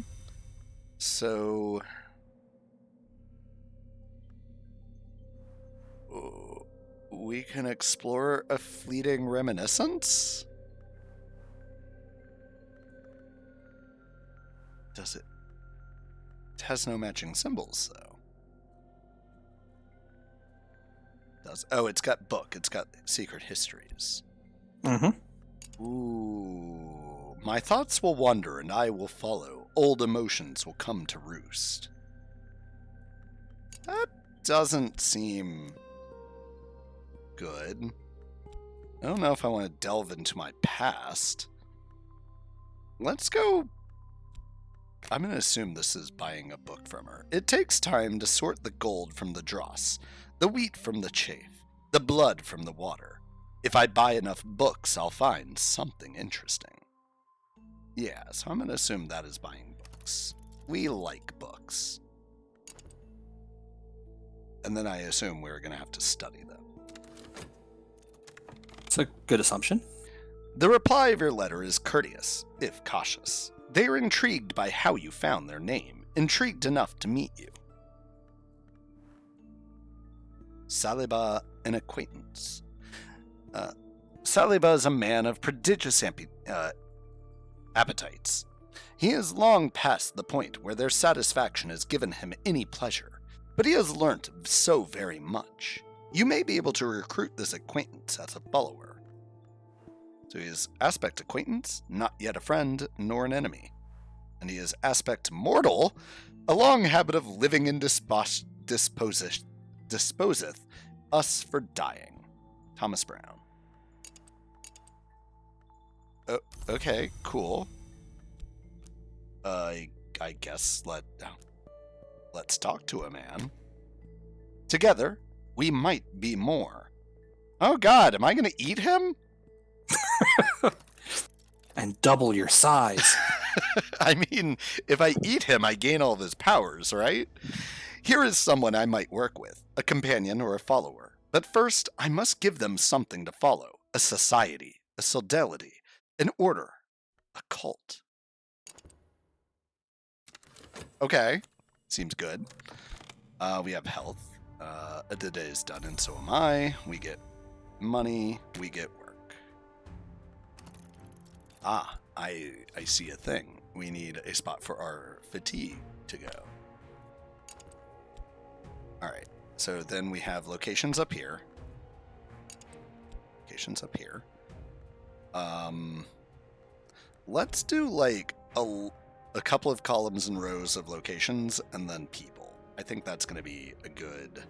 so... we can explore a fleeting reminiscence? Does it? It has no matching symbols, though. Oh, it's got book. It's got secret histories. Mm-hmm. Ooh. My thoughts will wander and I will follow. Old emotions will come to roost. That doesn't seem good. I don't know if I want to delve into my past. Let's go... I'm going to assume this is buying a book from her. It takes time to sort the gold from the dross, the wheat from the chaff, the blood from the water. If I buy enough books, I'll find something interesting. Yeah, so I'm going to assume that is buying books. We like books. And then I assume we're going to have to study them. It's a good assumption. The reply of your letter is courteous, if cautious. They are intrigued by how you found their name, intrigued enough to meet you. Saliba, an acquaintance. Saliba is a man of prodigious appetites. He has long passed the point where their satisfaction has given him any pleasure, but he has learnt so very much. You may be able to recruit this acquaintance as a follower. So he is aspect acquaintance, not yet a friend nor an enemy. And he is aspect mortal, a long habit of living in disposeth us for dying. Thomas Brown. Oh, okay, cool. I guess let's talk to a man. Together, we might be more. Oh God, am I going to eat him? And double your size. I mean, if I eat him, I gain all of his powers, right? Here is someone I might work with, a companion or a follower. But first, I must give them something to follow, a society, a sodality, an order, a cult. Okay, seems good. We have health. The day is done, and so am I. We get money. We get work. Ah, I see a thing. We need a spot for our fatigue to go. All right. So then we have locations up here. Locations up here. Let's do like a couple of columns and rows of locations and then people. I think that's going to be a good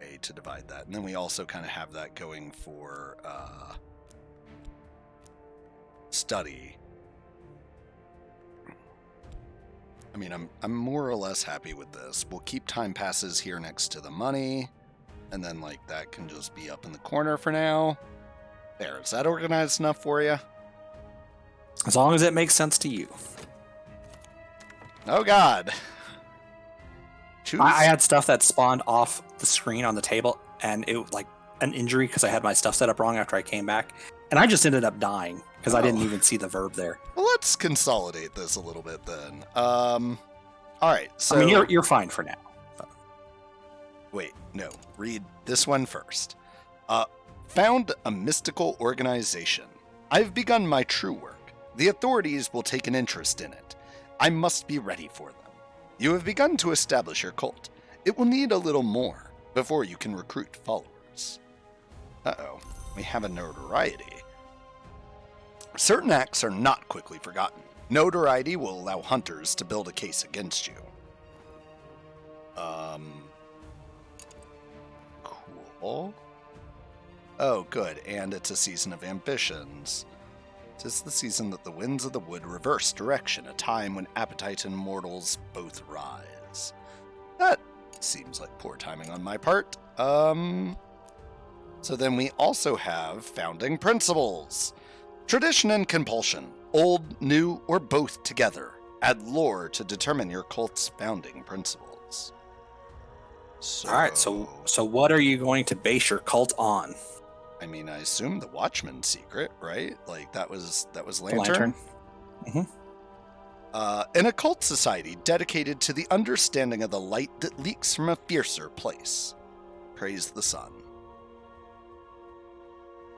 way to divide that. And then we also kind of have that going for study. I mean, I'm more or less happy with this. We'll keep time passes here next to the money, and then like that can just be up in the corner for now. There, is that organized enough for you? As long as it makes sense to you. Oh God. Choose. I had stuff that spawned off the screen on the table, and it was like an injury because I had my stuff set up wrong after I came back, and I just ended up dying because I didn't even see the verb there. Well, let's consolidate this a little bit then. All right. So I mean, you're fine for now. But. Wait, no. Read this one first. Found a mystical organization. I've begun my true work. The authorities will take an interest in it. I must be ready for them. You have begun to establish your cult. It will need a little more before you can recruit followers. Uh-oh. We have a notoriety. Certain acts are not quickly forgotten. Notoriety will allow hunters to build a case against you. Cool. Oh, good, and it's a season of ambitions. 'Tis the season that the winds of the wood reverse direction, a time when appetite and mortals both rise. That seems like poor timing on my part. So then we also have founding principles. Tradition and compulsion, old, new, or both together. Add lore to determine your cult's founding principles. All right, so what are you going to base your cult on? I mean, I assume the Watchman's secret, right? Like that was Lantern. Lantern. Mm-hmm. An occult society dedicated to the understanding of the light that leaks from a fiercer place. Praise the sun.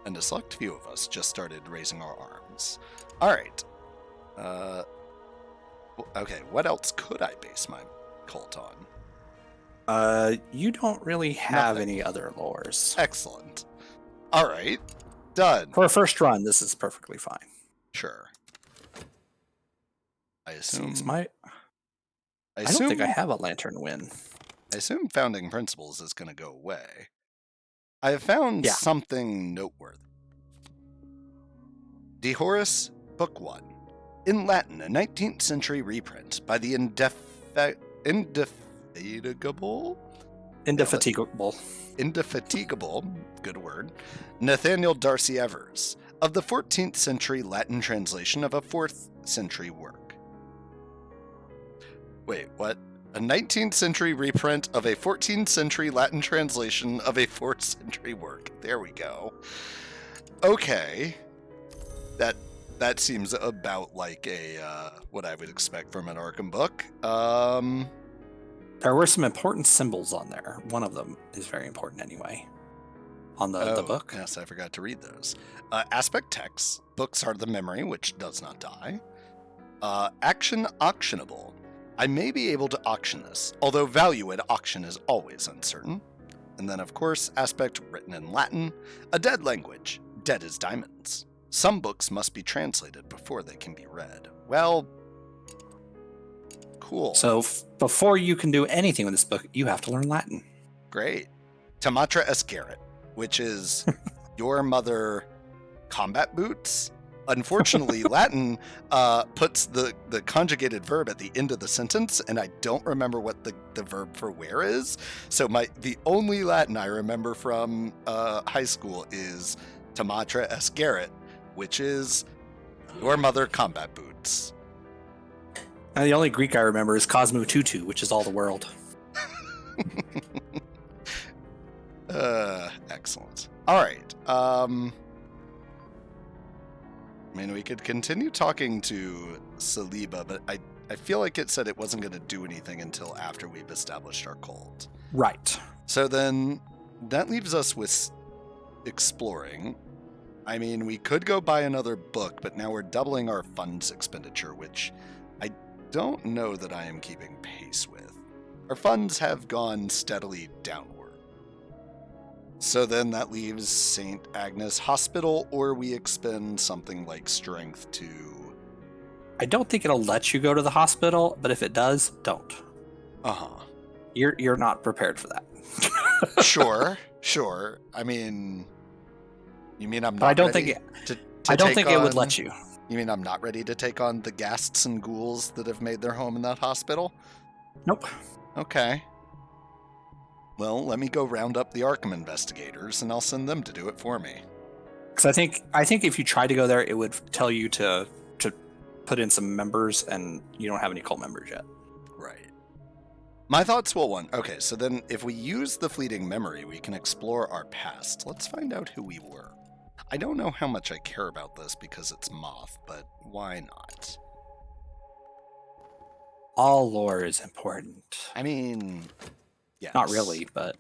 And a select few of us just started raising our arms. All right. Okay, what else could I base my cult on? You don't really have Nothing. any other lores. Excellent. All right. Done. For a first run, this is perfectly fine. Sure. I assume. I don't think I have a lantern win. I assume founding principles is going to go away. I have found something noteworthy. De Horis, Book 1. In Latin, a 19th century reprint by the Indefatigable, good word, Nathaniel Darcy Evers, of the 14th century Latin translation of a 4th century work. Wait, what? A 19th century reprint of a 14th century Latin translation of a 4th century work. There we go. Okay. That seems about like a what I would expect from an Arkham book. There were some important symbols on there. One of them is very important anyway. On the book. Yes, I forgot to read those. Aspect text. Books are the memory, which does not die. Action auctionable. I may be able to auction this, although value at auction is always uncertain. And then, of course, aspect written in Latin. A dead language. Dead as diamonds. Some books must be translated before they can be read. Well, cool. So before you can do anything with this book, you have to learn Latin. Great. Tamatra escaret, which is your mother combat boots. Unfortunately, Latin puts the conjugated verb at the end of the sentence, and I don't remember what the verb for wear is. So the only Latin I remember from high school is Tamatra escaret, which is your mother combat boots. And the only Greek I remember is Cosmo Tutu, which is all the world. Excellent. All right. I mean, we could continue talking to Saliba, but I feel like it said it wasn't going to do anything until after we've established our cult. Right. So then that leaves us with exploring. I mean, we could go buy another book, but now we're doubling our funds expenditure, which I don't know that I am keeping pace with. Our funds have gone steadily downward. So then that leaves St. Agnes Hospital, or we expend something like strength to... I don't think it'll let you go to the hospital, but if it does, don't. Uh-huh. You're not prepared for that. Sure. I mean, you mean I'm not I don't ready think I don't think it would let you. You mean I'm not ready to take on the ghasts and ghouls that have made their home in that hospital? Nope. Okay. Well, let me go round up the Arkham investigators, and I'll send them to do it for me. Because I think if you tried to go there, it would tell you to put in some members, and you don't have any cult members yet. Right. My thoughts will one. Okay, so then if we use the fleeting memory, we can explore our past. Let's find out who we were. I don't know how much I care about this because it's Moth, but why not? All lore is important. I mean, yes. Not really, but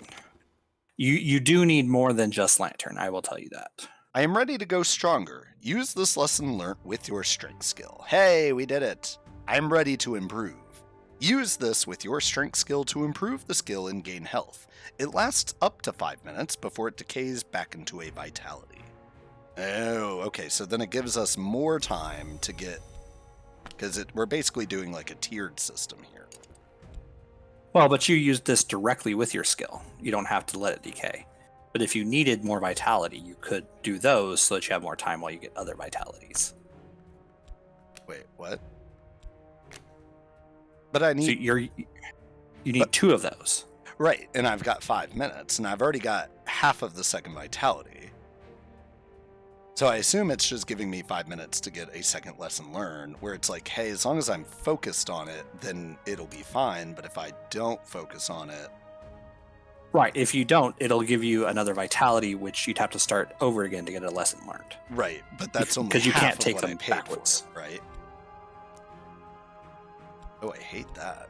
you do need more than just Lantern, I will tell you that. I am ready to go stronger. Use this lesson learnt with your strength skill. Hey, we did it. I'm ready to improve. Use this with your strength skill to improve the skill and gain health. It lasts up to 5 minutes before it decays back into a vitality. Oh, okay, so then it gives us more time to get... Because we're basically doing like a tiered system here. Well, but you used this directly with your skill. You don't have to let it decay. But if you needed more vitality, you could do those so that you have more time while you get other vitalities. Wait, what? But I need... So you need 2 of those. Right, and I've got 5 minutes, and I've already got half of the second vitality. So I assume it's just giving me 5 minutes to get a second lesson learned, where it's like, hey, as long as I'm focused on it, then it'll be fine, but if I don't focus on it... Right, if you don't, it'll give you another vitality, which you'd have to start over again to get a lesson learned. Right, but that's only because you half can't of take what them I paid backwards. for, right? Oh, I hate that.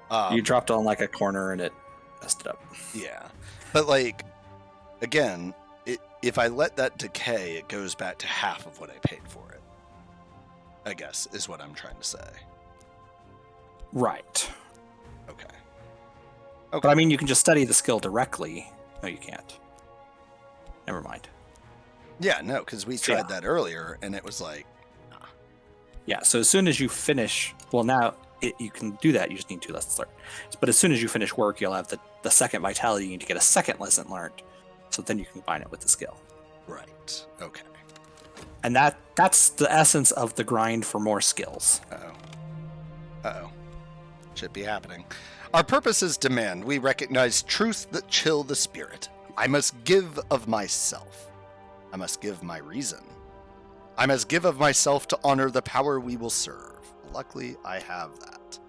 Why? You dropped on like a corner and it messed it up. Yeah, but like, again, if I let that decay, it goes back to half of what I paid for it, I guess, is what I'm trying to say. Right. Okay. But I mean, you can just study the skill directly. No, you can't. Never mind. Yeah, no, because we tried that earlier, and it was like... nah. Yeah, so as soon as you finish... Well, now you can do that. You just need 2 lessons learned. But as soon as you finish work, you'll have the second vitality. You need to get a second lesson learned. So then you can combine it with the skill. Right. Okay. And that's the essence of the grind for more skills. Uh-oh. Should be happening. Our purposes demand we recognize truths that chill the spirit. I must give of myself. I must give my reason. I must give of myself to honor the power we will serve. Luckily, I have that.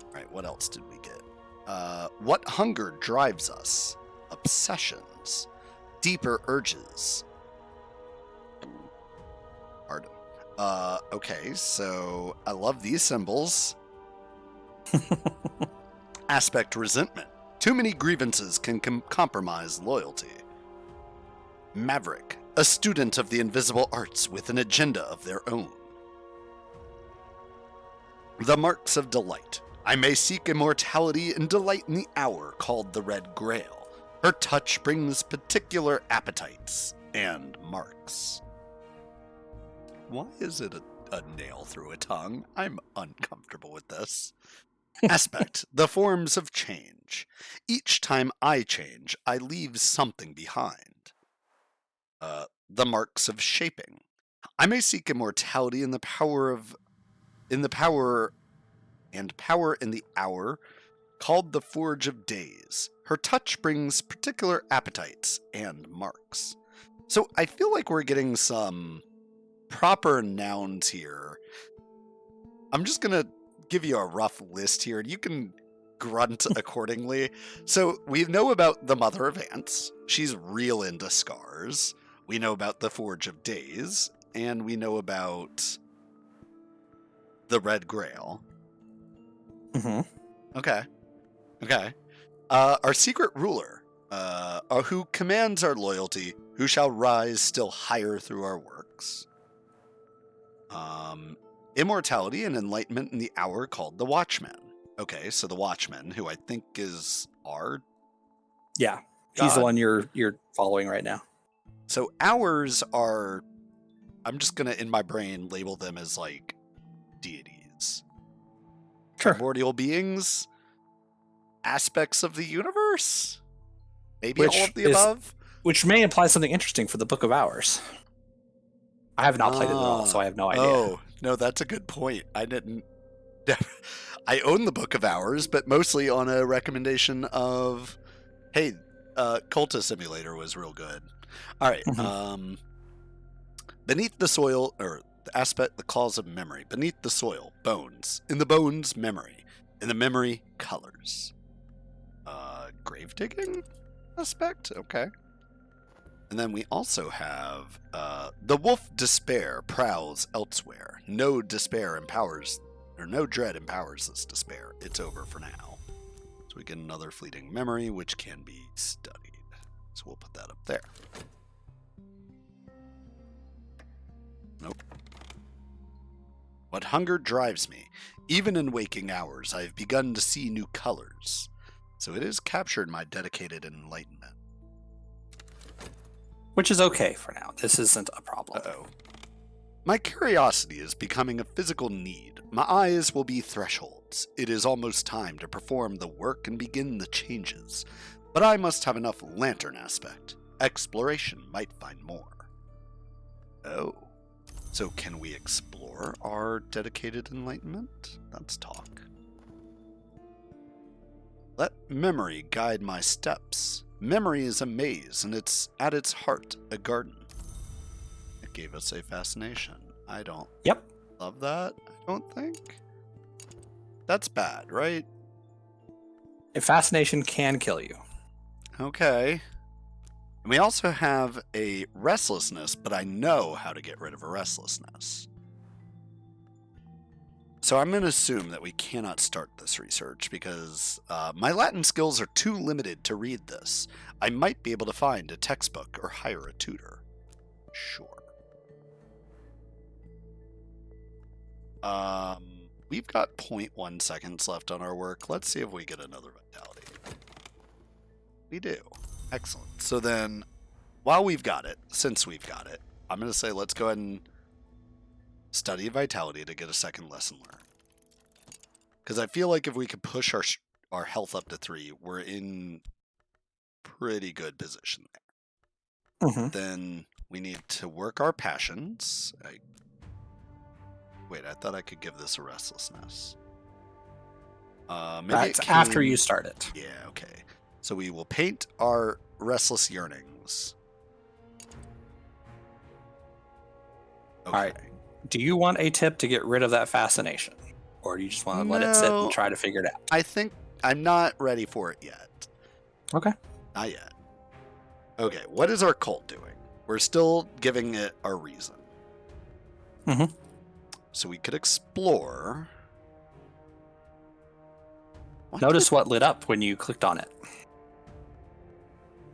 All right, what else did we get? What hunger drives us? Obsessions. Deeper urges. Pardon. Okay, so I love these symbols. Aspect resentment. Too many grievances can compromise loyalty. Maverick. A student of the invisible arts with an agenda of their own. The marks of delight. I may seek immortality and delight in the hour called the Red Grail. Her touch brings particular appetites and marks. Why is it a nail through a tongue? I'm uncomfortable with this. Aspect. The forms of change. Each time I change, I leave something behind. The marks of shaping. I may seek immortality in the power in the hour called the Forge of Days. Her touch brings particular appetites and marks. So I feel like we're getting some proper nouns here. I'm just going to give you a rough list here, and you can grunt accordingly. So we know about the Mother of Ants. She's real into scars. We know about the Forge of Days, and we know about the Red Grail. Mm-hmm. Okay. Our secret ruler, who commands our loyalty, who shall rise still higher through our works. Immortality and enlightenment in the hour called the Watchman. Okay, so the Watchman, who I think is our Yeah, he's the one you're following right now. So ours are, I'm just gonna in my brain label them as like deities, primordial beings, aspects of the universe, maybe all of the above, which may imply something interesting for the Book of Hours. I have not played it at all, so I have no idea. Oh no, that's a good point. I didn't. I own the Book of Hours, but mostly on a recommendation of, hey, Cultist Simulator was real good. All right. Mm-hmm. Beneath the soil, or the aspect, the claws of memory. Beneath the soil, bones. In the bones, memory. In the memory, colors. Grave digging aspect? Okay. And then we also have the wolf despair prowls elsewhere. No despair empowers, or no dread empowers this despair. It's over for now. So we get another fleeting memory, which can be studied. So we'll put that up there. Nope. What hunger drives me. Even in waking hours, I have begun to see new colors. So it has captured my dedicated enlightenment. Which is okay for now. This isn't a problem. Uh-oh. My curiosity is becoming a physical need. My eyes will be thresholds. It is almost time to perform the work and begin the changes. But I must have enough lantern aspect. Exploration might find more. Oh. So can we explore our dedicated enlightenment? Let's talk. Let memory guide my steps. Memory is a maze, and it's at its heart a garden. It gave us a fascination. I don't love that, I don't think. That's bad, right? A fascination can kill you. Okay. And we also have a restlessness, but I know how to get rid of a restlessness. So I'm going to assume that we cannot start this research because my Latin skills are too limited to read this. I might be able to find a textbook or hire a tutor. Sure. We've got 0.1 seconds left on our work. Let's see if we get another vitality. We do. Excellent. So then, while we've got it, since we've got it, I'm going to say let's go ahead and study vitality to get a second lesson learned. Because I feel like if we could push our health up to 3, we're in pretty good position there. Mm-hmm. Then we need to work our passions. Wait, I thought I could give this a restlessness. Maybe That's after you start it. Yeah, okay. So we will paint our restless yearnings. Okay. All right. Do you want a tip to get rid of that fascination? Or do you just want to let it sit and try to figure it out? I think I'm not ready for it yet. Okay. Not yet. Okay, what is our cult doing? We're still giving it our reason. Mm-hmm. So we could explore. Notice what lit up when you clicked on it.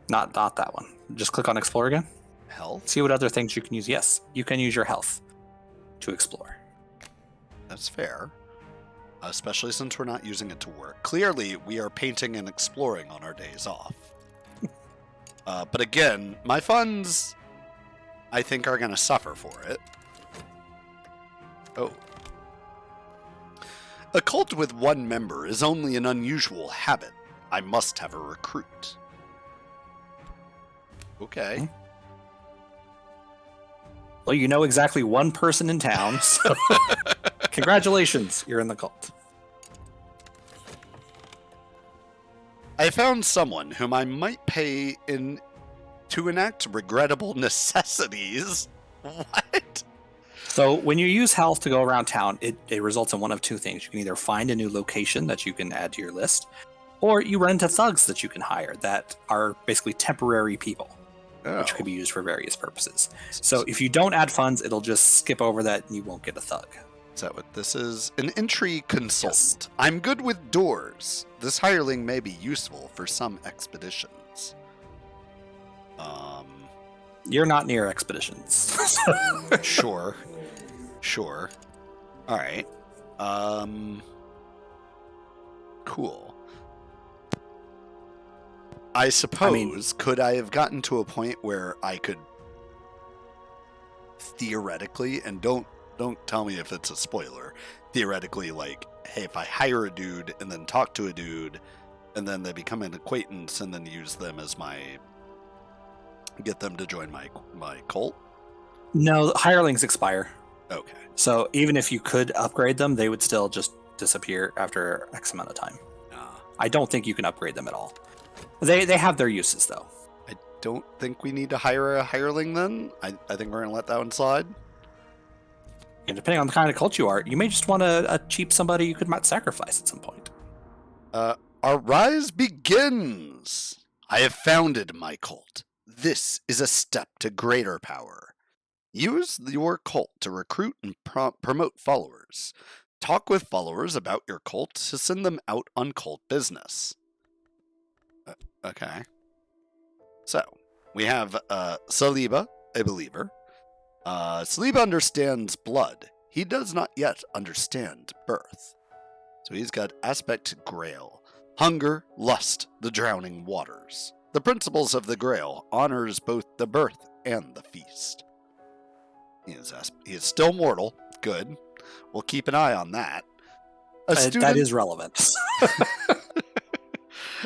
Not that one. Just click on explore again. Health? See what other things you can use. Yes, you can use your health to explore. That's fair. Especially since we're not using it to work. Clearly, we are painting and exploring on our days off. But again, my funds, I think, are going to suffer for it. Oh. A cult with one member is only an unusual habit. I must have a recruit. Okay. Well, you know exactly one person in town, so congratulations, you're in the cult. I found someone whom I might pay to enact regrettable necessities. What? So when you use health to go around town, it results in one of two things. You can either find a new location that you can add to your list, or you run into thugs that you can hire that are basically temporary people, which could be used for various purposes. So if you don't add funds, it'll just skip over that and you won't get a thug. Is that what this is? An entry consultant. Yes. I'm good with doors. This hireling may be useful for some expeditions. You're not near expeditions. Sure. All right. Cool. I suppose, could I have gotten to a point where I could theoretically, and don't tell me if it's a spoiler, theoretically, like, hey, if I hire a dude and then talk to a dude and then they become an acquaintance and then use them as get them to join my cult? No, hirelings expire. Okay. So even if you could upgrade them, they would still just disappear after X amount of time. I don't think you can upgrade them at all. They have their uses, though. I don't think we need to hire a hireling then. I think we're going to let that one slide. And depending on the kind of cult you are, you may just want a cheap somebody you could might sacrifice at some point. Our rise begins. I have founded my cult. This is a step to greater power. Use your cult to recruit and promote followers. Talk with followers about your cult to send them out on cult business. Okay. So, we have Saliba, a believer. Saliba understands blood. He does not yet understand birth. So he's got aspect Grail. Hunger, lust, the drowning waters. The principles of the Grail honors both the birth and the feast. He is still mortal. Good. We'll keep an eye on that. That is relevant.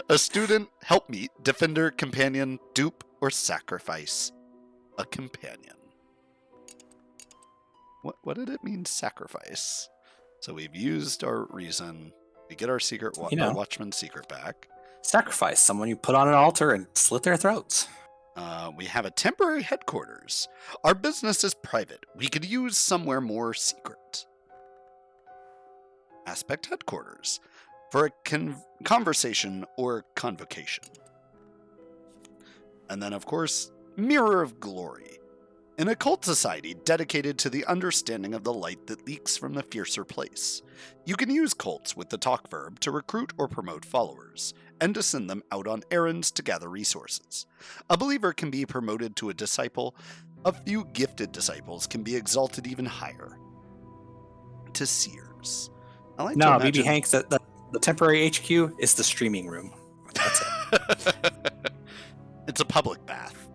A student, helpmeet, defender, companion, dupe, or sacrifice. A companion. What did it mean, sacrifice? So we've used our reason. We get our secret, our Watchman's secret back. Sacrifice someone you put on an altar and slit their throats. We have a temporary headquarters. Our business is private. We could use somewhere more secret. Aspect headquarters. For a conversation or convocation. And then, of course, Mirror of Glory. An occult society dedicated to the understanding of the light that leaks from the fiercer place. You can use cults with the talk verb to recruit or promote followers, and to send them out on errands to gather resources. A believer can be promoted to a disciple. A few gifted disciples can be exalted even higher. To seers. I like to imagine... BB Hank, the temporary HQ is the streaming room. That's it. It's a public bath.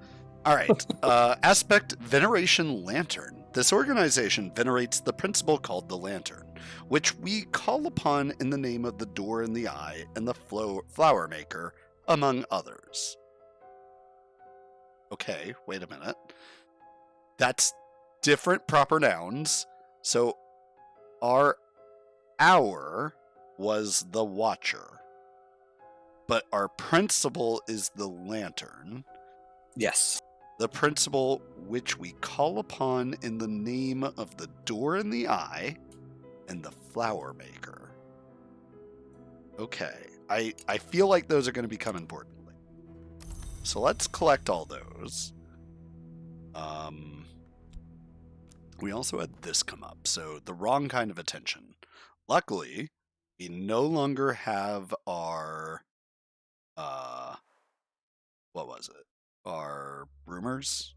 All right. Aspect Veneration Lantern. This organization venerates the principle called the Lantern, which we call upon in the name of the door in the eye and the flower maker, among others. Okay, wait a minute. That's different proper nouns. So our was the Watcher, but our principle is the Lantern. Yes. The principle which we call upon in the name of the door in the eye and the flower maker. Okay, I feel like those are going to become important. So let's collect all those. We also had this come up. So the wrong kind of attention. Luckily, we no longer have our what was it? Our rumors?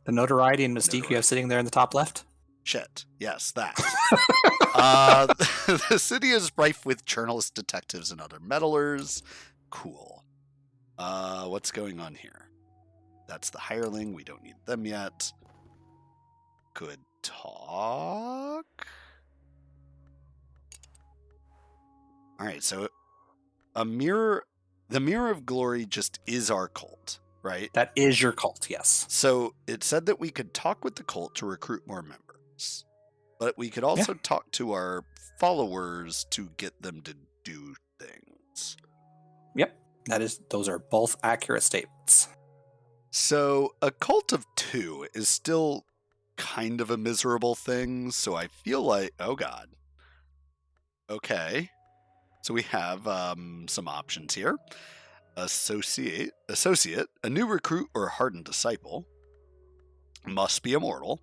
The notoriety and mystique you have sitting there in the top left? Shit. Yes, that. The city is rife with journalists, detectives, and other meddlers. Cool. What's going on here? That's the hireling. We don't need them yet. Good talk. All right, so the mirror of glory just is our cult, right? That is your cult, yes. So it said that we could talk with the cult to recruit more members, but we could also talk to our followers to get them to do things. Yep, those are both accurate statements. So a cult of 2 is still kind of a miserable thing, so I feel like, oh god. Okay. So we have some options here. Associate, a new recruit or hardened disciple. Must be immortal.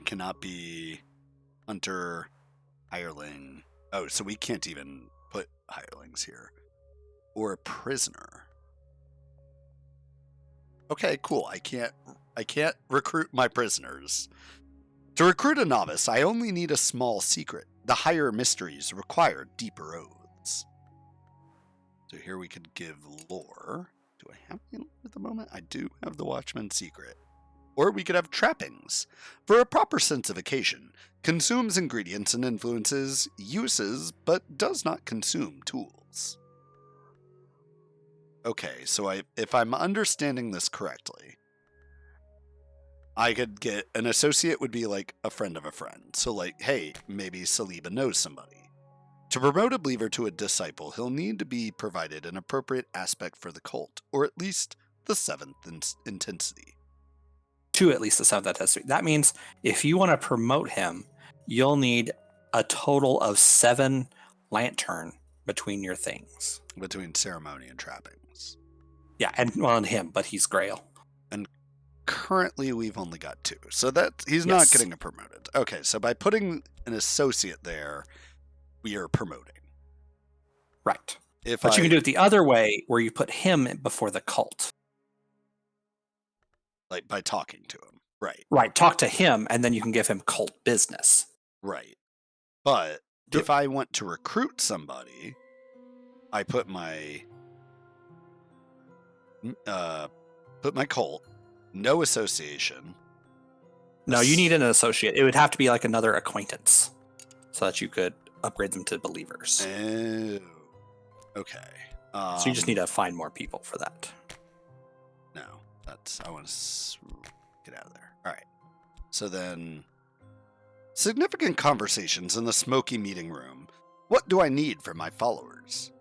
Cannot be hunter, hireling. Oh, so we can't even put hirelings here. Or a prisoner. Okay, cool. I can't recruit my prisoners. To recruit a novice, I only need a small secret. The higher mysteries require deeper oaths. So here we could give lore. Do I have any lore at the moment? I do have the Watchman's secret. Or we could have trappings. For a proper sense of occasion, consumes ingredients and influences, uses, but does not consume tools. Okay, so if I'm understanding this correctly, I could get an associate would be like a friend of a friend. So like, hey, maybe Saliba knows somebody. To promote a believer to a disciple, he'll need to be provided an appropriate aspect for the cult, or at least the 7th intensity. To at least the 7th intensity. That means if you want to promote him, you'll need a total of 7 lantern between your things. Between ceremony and trappings. Yeah, and him, but he's Grail. And currently we've only got 2. So that he's not getting a promoted. Okay, so by putting an associate there, we are promoting. Right. But you can do it the other way, where you put him before the cult. Like by talking to him. Right. Right. Talk to him, and then you can give him cult business. Right. But if I want to recruit somebody, I put my cult, no association. No, you need an associate. It would have to be like another acquaintance, so that you could upgrade them to believers. Oh, okay. So you just need to find more people for that. No, I want to get out of there. All right. So then, significant conversations in the smoky meeting room. What do I need from my followers?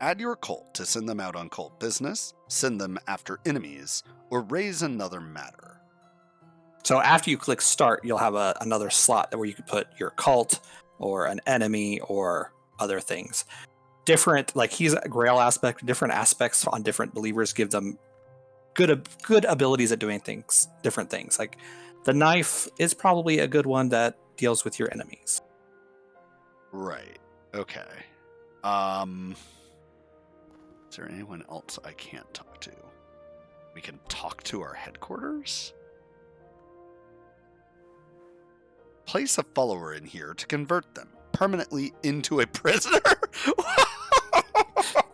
Add your cult to send them out on cult business, send them after enemies, or raise another matter. So after you click start, you'll have another slot where you could put your cult or an enemy or other things. Different, like he's a Grail aspect, different aspects on different believers give them good abilities at doing things, different things. Like the knife is probably a good one that deals with your enemies. Right. Okay. Is there anyone else I can't talk to? We can talk to our headquarters? Place a follower in here to convert them permanently into a prisoner?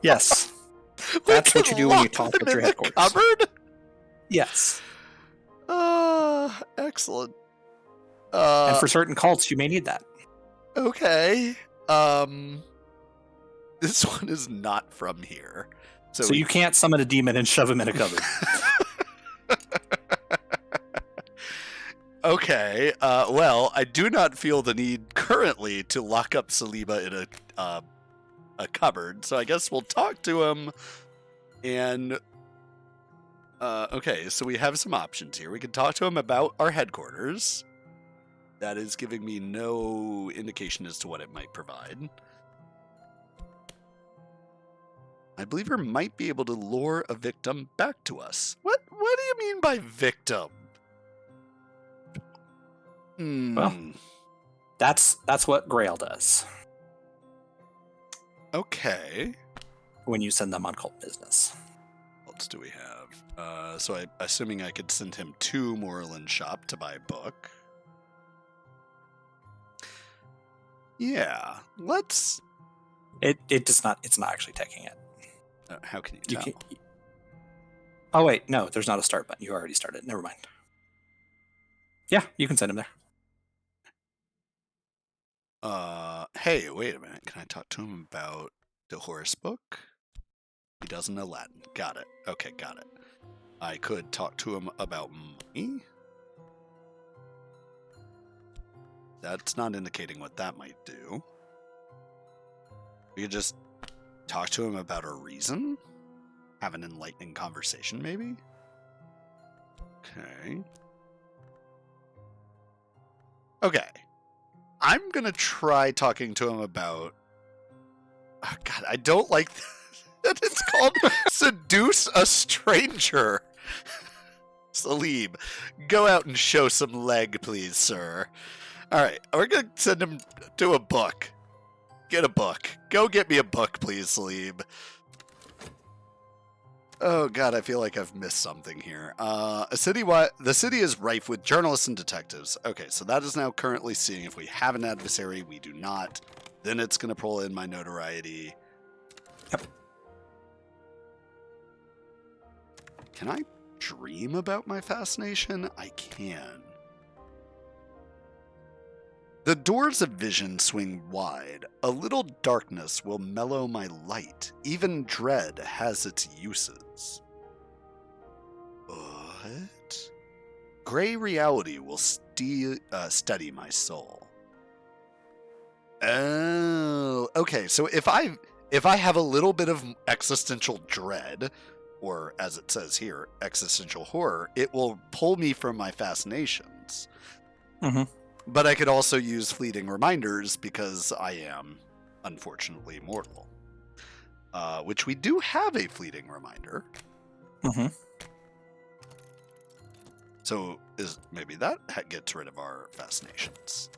Yes. That's what you do when you talk at your headquarters. Cupboard? Yes. Excellent. And for certain cults, you may need that. Okay. This one is not from here. So you can't summon a demon and shove him in a cupboard. Okay. Well, I do not feel the need currently to lock up Saliba in a cupboard, so I guess we'll talk to him. And okay, so we have some options here. We can talk to him about our headquarters. That is giving me no indication as to what it might provide. My believer might be able to lure a victim back to us. What do you mean by victim? Well, that's what Grail does Okay. when you send them on cult business. What else do we have? So I'm assuming I could send him to Moreland Shop to buy a book. Yeah, let's... It does not. It's not actually taking it. how can you tell? Oh wait, no. There's not a start button. You already started. Never mind. Yeah, you can send him there. Hey, wait a minute. Can I talk to him about the horse book? He doesn't know Latin. Got it. Okay, got it. I could talk to him about money. That's not indicating what that might do. We could just talk to him about a reason? Have an enlightening conversation, maybe? Okay. Okay. I'm gonna try talking to him about... Oh, God, I don't like that it's called Seduce a Stranger. Salim, go out and show some leg, please, sir. Alright, we're gonna send him to a book. Get a book. Go get me a book, please, Salim. Oh God, I feel like I've missed something here. The city is rife with journalists and detectives. Okay, so that is now currently seeing if we have an adversary. We do not. Then it's going to pull in my notoriety. Yep. Can I dream about my fascination? I can. The doors of vision swing wide. A little darkness will mellow my light. Even dread has its uses. What? Gray reality will steady my soul. Oh, okay. So if I have a little bit of existential dread, or as it says here, existential horror, it will pull me from my fascinations. Mm-hmm. But I could also use fleeting reminders because I am, unfortunately, mortal. Which we do have a fleeting reminder. Mm-hmm. So maybe that gets rid of our fascinations.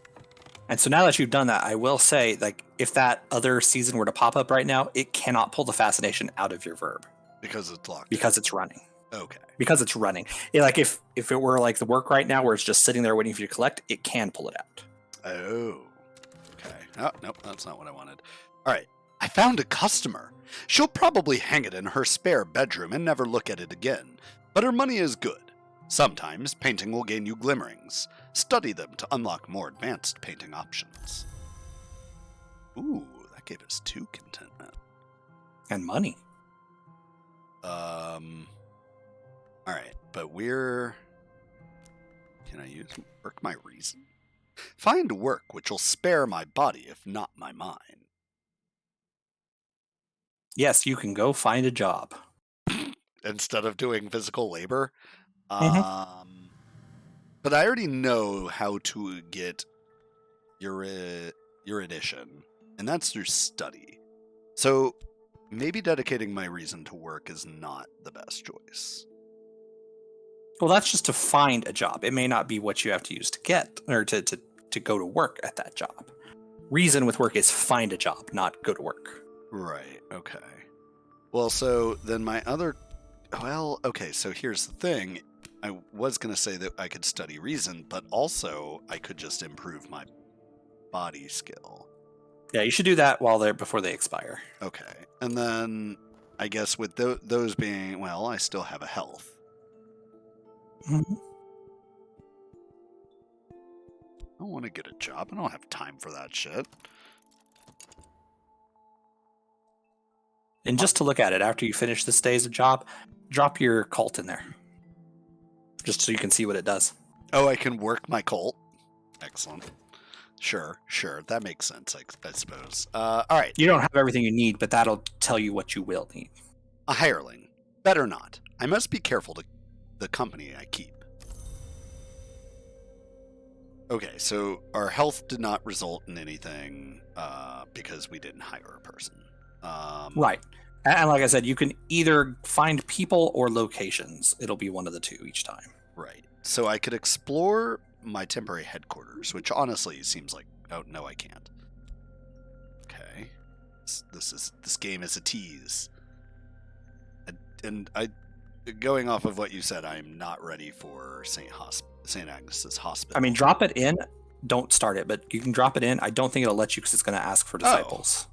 And so now that you've done that, I will say, like, if that other season were to pop up right now, it cannot pull the fascination out of your verb. Because it's locked. Because it's running. Okay. Because it's running. Like if it were like the work right now where it's just sitting there waiting for you to collect, it can pull it out. Oh. Okay. Oh, nope, that's not what I wanted. All right. I found a customer. She'll probably hang it in her spare bedroom and never look at it again. But her money is good. Sometimes painting will gain you glimmerings. Study them to unlock more advanced painting options. Ooh, that gave us 2 contentment. And money. All right, but we're... Can I use work my reason? Find work which will spare my body if not my mind. Yes, you can go find a job. Instead of doing physical labor. Mm-hmm. But I already know how to get erudition, and that's through study. So maybe dedicating my reason to work is not the best choice. Well, that's just to find a job. It may not be what you have to use to get or to go to work at that job. Reason with work is find a job, not go to work. Right, okay. Well, so then my other... Well, okay, so here's the thing. I was going to say that I could study reason, but also I could just improve my body skill. Yeah, you should do that before they expire. Okay, and then I guess with those being... Well, I still have a health. Mm-hmm. I don't want to get a job. I don't have time for that shit. And just to look at it, after you finish this day's job, drop your cult in there. Just so you can see what it does. Oh, I can work my cult? Excellent. Sure. That makes sense, I suppose. All right. You don't have everything you need, but that'll tell you what you will need. A hireling. Better not. I must be careful to the company I keep. Okay, so our health did not result in anything because we didn't hire a person. Right. And like I said, you can either find people or locations. It'll be one of the two each time. Right. So I could explore my temporary headquarters, which honestly seems like, oh no, I can't. Okay, this game is a tease, and going off of what you said, I am not ready for St. Agnes's Hospital. I mean, drop it in. Don't start it, but you can drop it in. I don't think it'll let you because it's going to ask for disciples.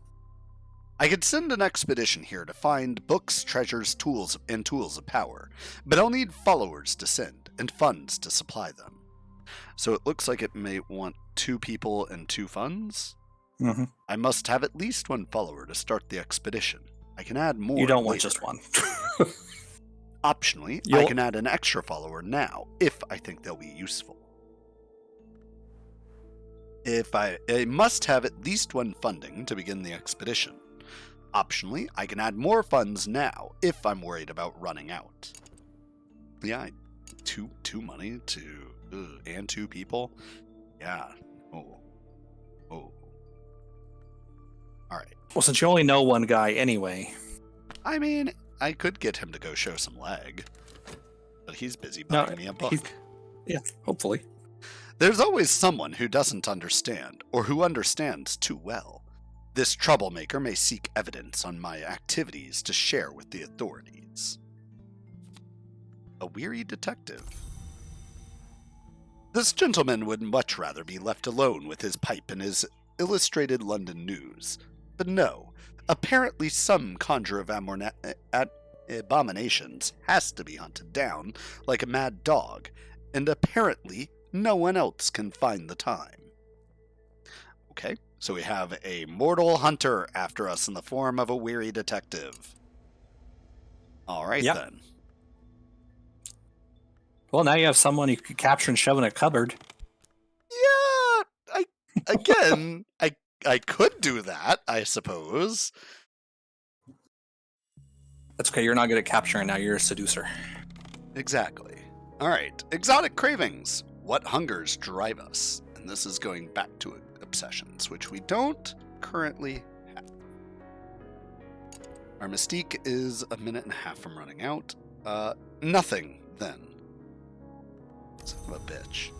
I could send an expedition here to find books, treasures, tools of power, but I'll need followers to send and funds to supply them. So it looks like it may want 2 people and 2 funds. Mm-hmm. I must have at least 1 follower to start the expedition. I can add more. You don't later. want just 1. Optionally, I can add an extra follower now if I think they'll be useful. I must have at least 1 funding to begin the expedition. Optionally, I can add more funds now if I'm worried about running out. Yeah, 2 money and 2 people. Yeah. Oh. All right. Well, since you only know 1 guy anyway. I mean, I could get him to go show some leg, but he's busy buying me a book. Yeah, hopefully. There's always someone who doesn't understand, or who understands too well. This troublemaker may seek evidence on my activities to share with the authorities. A weary detective. This gentleman would much rather be left alone with his pipe and his illustrated London news. But no, apparently some conjure of abominations has to be hunted down like a mad dog, and apparently no one else can find the time. Okay, so we have a mortal hunter after us in the form of a weary detective. All right, then. Well, now you have someone you could capture and shove in a cupboard. Yeah, I could do that, I suppose. That's okay, you're not good at capturing now, you're a seducer. Exactly. All right, exotic cravings. What hungers drive us? And this is going back to obsessions, which we don't currently have. Our mystique is 1.5 minutes from running out. Nothing, then. Son of a bitch.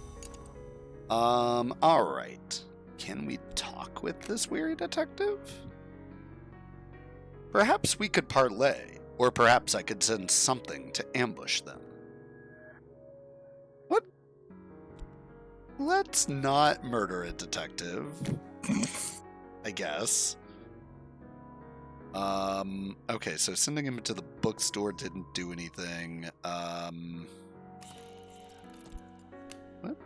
Alright. Can we talk with this weary detective? Perhaps we could parlay, or perhaps I could send something to ambush them. What? Let's not murder a detective. I guess. Okay, so sending him to the bookstore didn't do anything.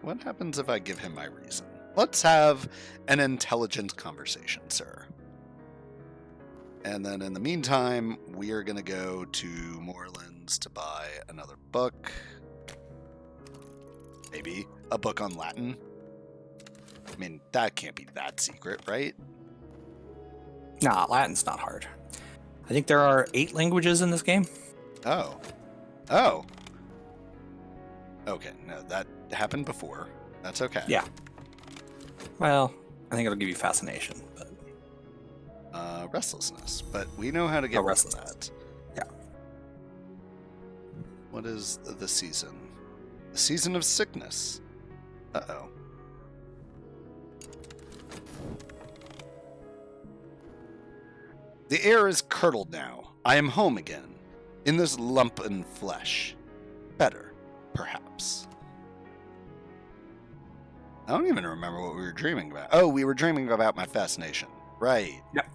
What happens if I give him my reason? Let's have an intelligent conversation, sir. And then in the meantime, we are going to go to Moorlands to buy another book. Maybe a book on Latin. I mean, that can't be that secret, right? Nah, Latin's not hard. I think there are 8 languages in this game. Oh. Okay, no, that happened before. That's okay. Yeah. Well, I think it'll give you fascination, but... restlessness, but we know how to get rid of that. Yeah. What is the season? The season of sickness. Uh-oh. The air is curdled now. I am home again, in this lumpen flesh. Better, perhaps. I don't even remember what we were dreaming about. Oh, we were dreaming about my fascination. Right. Yep.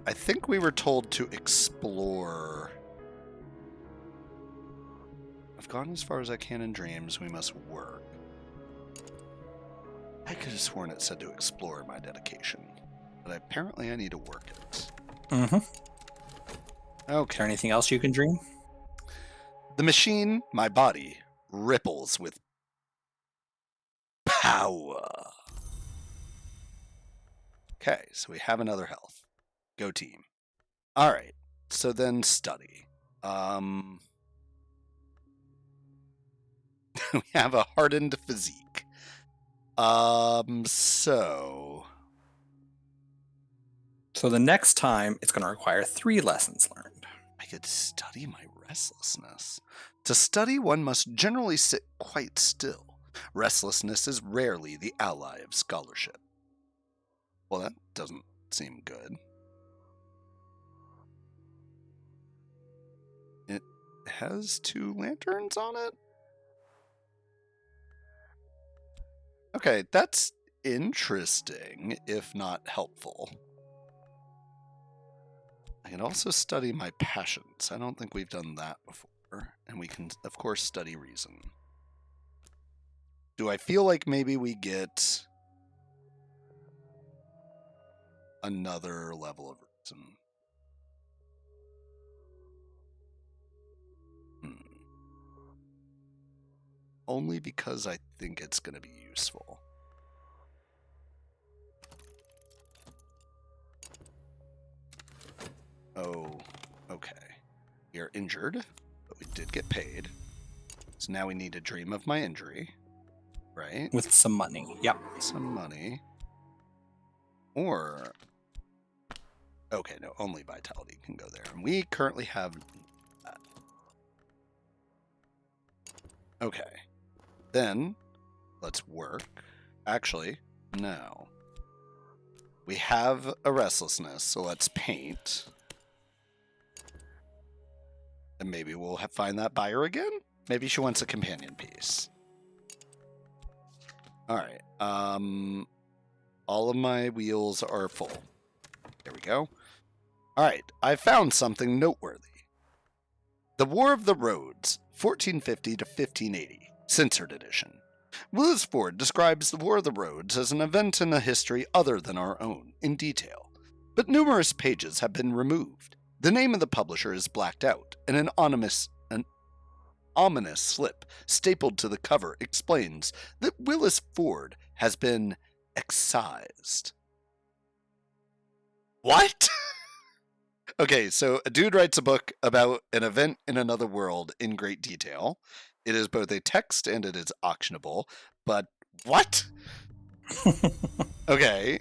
I think we were told to explore. I've gone as far as I can in dreams. We must work. I could have sworn it said to explore my dedication, but apparently I need to work it. Mm-hmm. Okay. Is there anything else you can dream? The machine, my body, ripples with power. Okay, so we have another health. Go team. All right, so then study. We have a hardened physique. So So the next time, it's going to require 3 lessons learned. I could study my restlessness. To study, one must generally sit quite still. Restlessness is rarely the ally of scholarship. Well, that doesn't seem good. It has 2 lanterns on it? Okay, that's interesting, if not helpful. I can also study my passions. I don't think we've done that before. And we can, of course, study reason. Do I feel like maybe we get another level of reason? Only because I think it's going to be useful. Oh, okay. We are injured, but we did get paid. So now we need to dream of my injury, right? With some money. Yep. Some money. Or... Okay, no, only vitality can go there. And we currently have that. Okay. Then, let's work. Actually, no. We have a restlessness, so let's paint. And maybe we'll find that buyer again? Maybe she wants a companion piece. Alright. All of my wheels are full. There we go. Alright, I found something noteworthy. The War of the Roads, 1450 to 1580, censored edition. Willis Ford describes the War of the Roads as an event in a history other than our own, in detail. But numerous pages have been removed. The name of the publisher is blacked out, and an ominous slip stapled to the cover explains that Willis Ford has been excised. What? Okay, so a dude writes a book about an event in another world in great detail. It is both a text and it is auctionable, but what? Okay,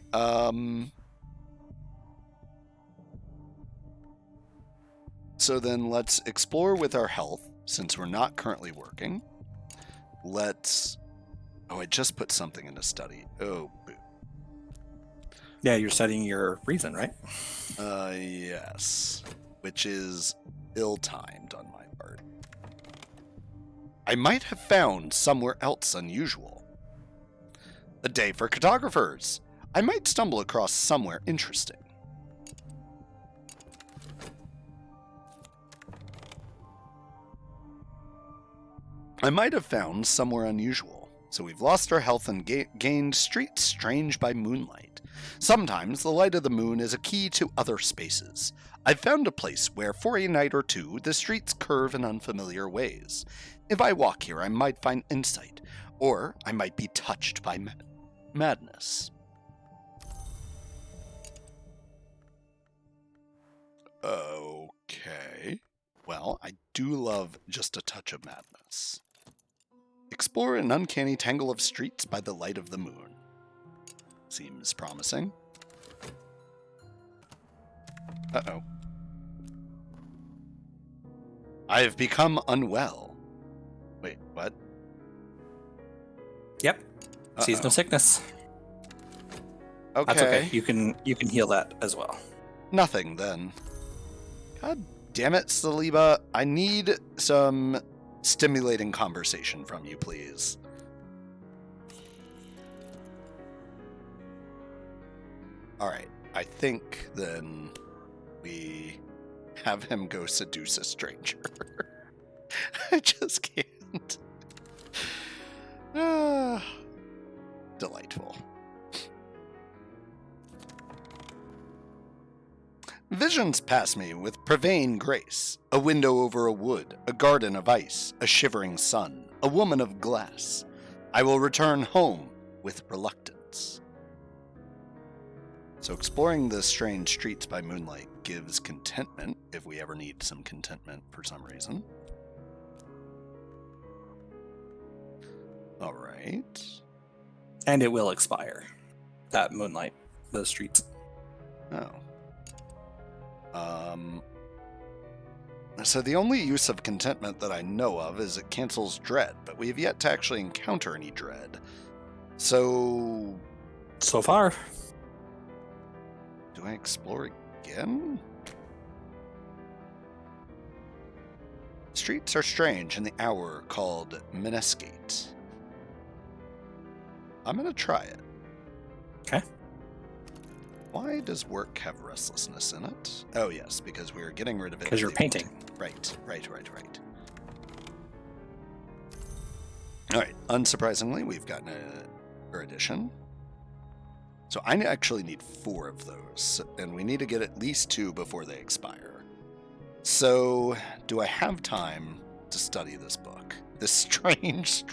so then let's explore with our health, since we're not currently working. Let's... Oh, I just put something in a study. Oh, boo. Yeah, you're studying your reason, right? Yes. Which is ill-timed on my part. I might have found somewhere else unusual. A day for cartographers. I might stumble across somewhere interesting. I might have found somewhere unusual. So we've lost our health and gained streets strange by moonlight. Sometimes the light of the moon is a key to other spaces. I've found a place where for a night or two the streets curve in unfamiliar ways. If I walk here I might find insight, or I might be touched by madness. Okay. Well, I do love just a touch of madness. Explore an uncanny tangle of streets by the light of the moon. Seems promising. Uh-oh. I have become unwell. Wait, what? Yep. Seasonal sickness. Okay. That's okay. You can heal that as well. Nothing, then. God damn it, Saliba. I need some stimulating conversation from you, please. Alright, I think then we have him go seduce a stranger. I just can't. Delightful. Visions pass me with profane grace. A window over a wood, a garden of ice, a shivering sun, a woman of glass. I will return home with reluctance. So exploring the strange streets by moonlight gives contentment, if we ever need some contentment for some reason. Alright. And it will expire. That moonlight, those streets. Oh. So the only use of contentment that I know of is it cancels dread, but we have yet to actually encounter any dread. So far. Do I explore again? Streets are strange in the hour called Minescate. I'm going to try it. Okay. Why does work have restlessness in it? Oh, yes, because we're getting rid of it. Because you're painting. Right. All right. Unsurprisingly, we've gotten a addition. So I actually need 4 of those, and we need to get at least 2 before they expire. So, do I have time to study this book? This strange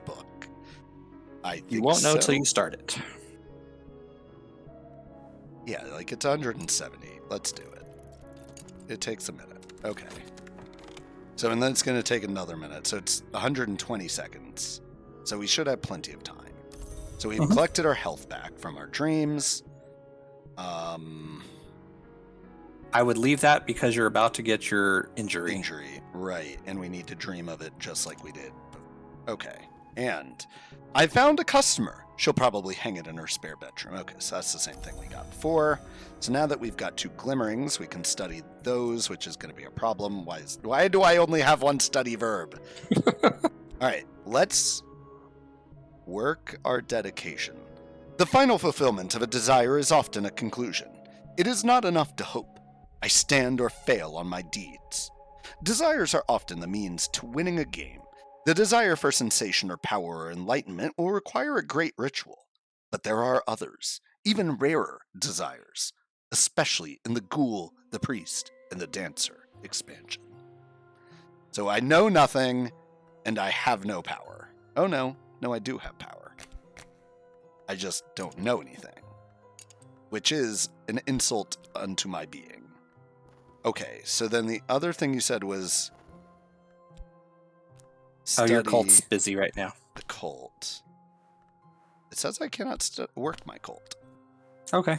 book? I think you won't know so. till you start it. Yeah, like it's 170. Let's do it. It takes a minute. Okay. So, and then it's going to take another minute. So it's 120 seconds. So we should have plenty of time. So we've collected our health back from our dreams. I would leave that because you're about to get your injury. Right. And we need to dream of it just like we did. Okay. And I found a customer. She'll probably hang it in her spare bedroom. Okay, so that's the same thing we got before. So now that we've got 2 glimmerings, we can study those, which is going to be a problem. Why do I only have 1 study verb? All right, let's work our dedication. The final fulfillment of a desire is often a conclusion. It is not enough to hope. I stand or fail on my deeds. Desires are often the means to winning a game. The desire for sensation or power or enlightenment will require a great ritual. But there are others, even rarer desires, especially in the ghoul, the priest, and the dancer expansion. So I know nothing, and I have no power. Oh no, I do have power. I just don't know anything. Which is an insult unto my being. Okay, so then the other thing you said was... Your cult's busy right now. The cult. It says I cannot work my cult. Okay.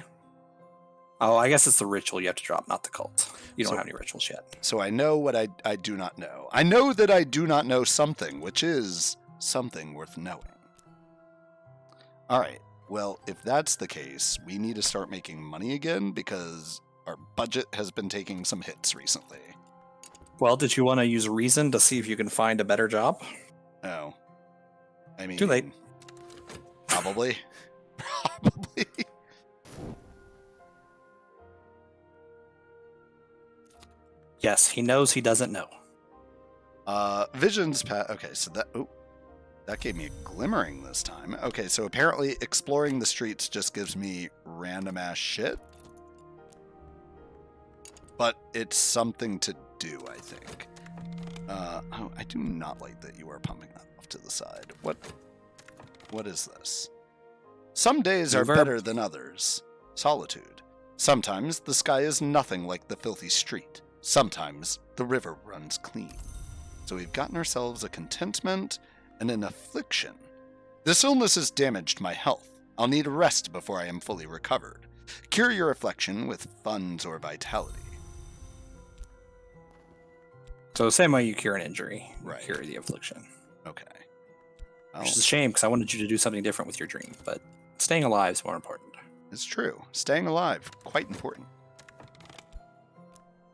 Oh, I guess it's the ritual you have to drop, not the cult. You don't have any rituals yet. So I know what I do not know. I know that I do not know something, which is something worth knowing. All right. Well, if that's the case, we need to start making money again because our budget has been taking some hits recently. Well, did you want to use reason to see if you can find a better job? Oh. I mean... Too late. Probably. Probably. Yes, he knows he doesn't know. Visions... Okay, so that... Oh. That gave me a glimmering this time. Okay, so apparently exploring the streets just gives me random ass shit. But it's something to do, I think. Oh, I do not like that you are pumping that off to the side. What is this? Some days are better than others. Solitude. Sometimes the sky is nothing like the filthy street. Sometimes the river runs clean. So we've gotten ourselves a contentment and an affliction. This illness has damaged my health. I'll need a rest before I am fully recovered. Cure your affliction with funds or vitality. So the same way you cure an injury, right. Cure the affliction. Okay. Which is a shame because I wanted you to do something different with your dream, but staying alive is more important. It's true. Staying alive, quite important.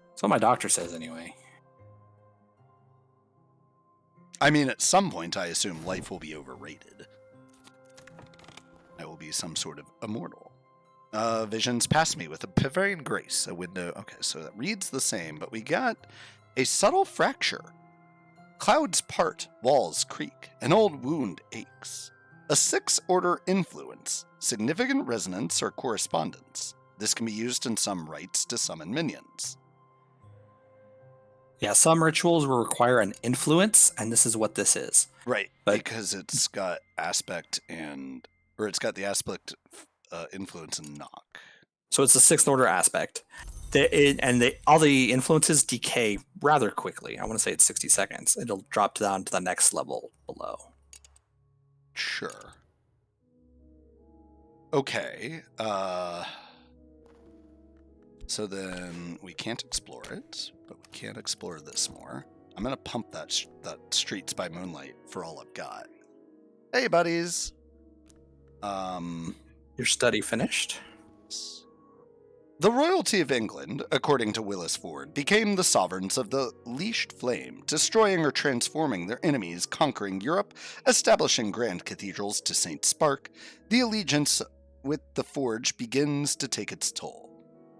That's what my doctor says anyway. I mean, at some point, I assume life will be overrated. I will be some sort of immortal. Visions pass me with a Pavarian grace, a window. Okay, so that reads the same, but we got a subtle fracture. Clouds part, walls creak, an old wound aches. A 6th order influence, significant resonance or correspondence. This can be used in some rites to summon minions. Yeah, some rituals will require an influence, and this is what this is. Right, because it's got aspect or it's got the aspect influence and knock. So it's a 6th order aspect. All the influences decay rather quickly. I want to say it's 60 seconds. It'll drop down to the next level below. Sure. Okay. So then we can't explore it, but we can explore this more. I'm going to pump that Streets by Moonlight for all I've got. Hey, buddies. Your study finished? The royalty of England, according to Willis Ford, became the sovereigns of the leashed flame, destroying or transforming their enemies, conquering Europe, establishing grand cathedrals to St. Spark. The allegiance with the Forge begins to take its toll.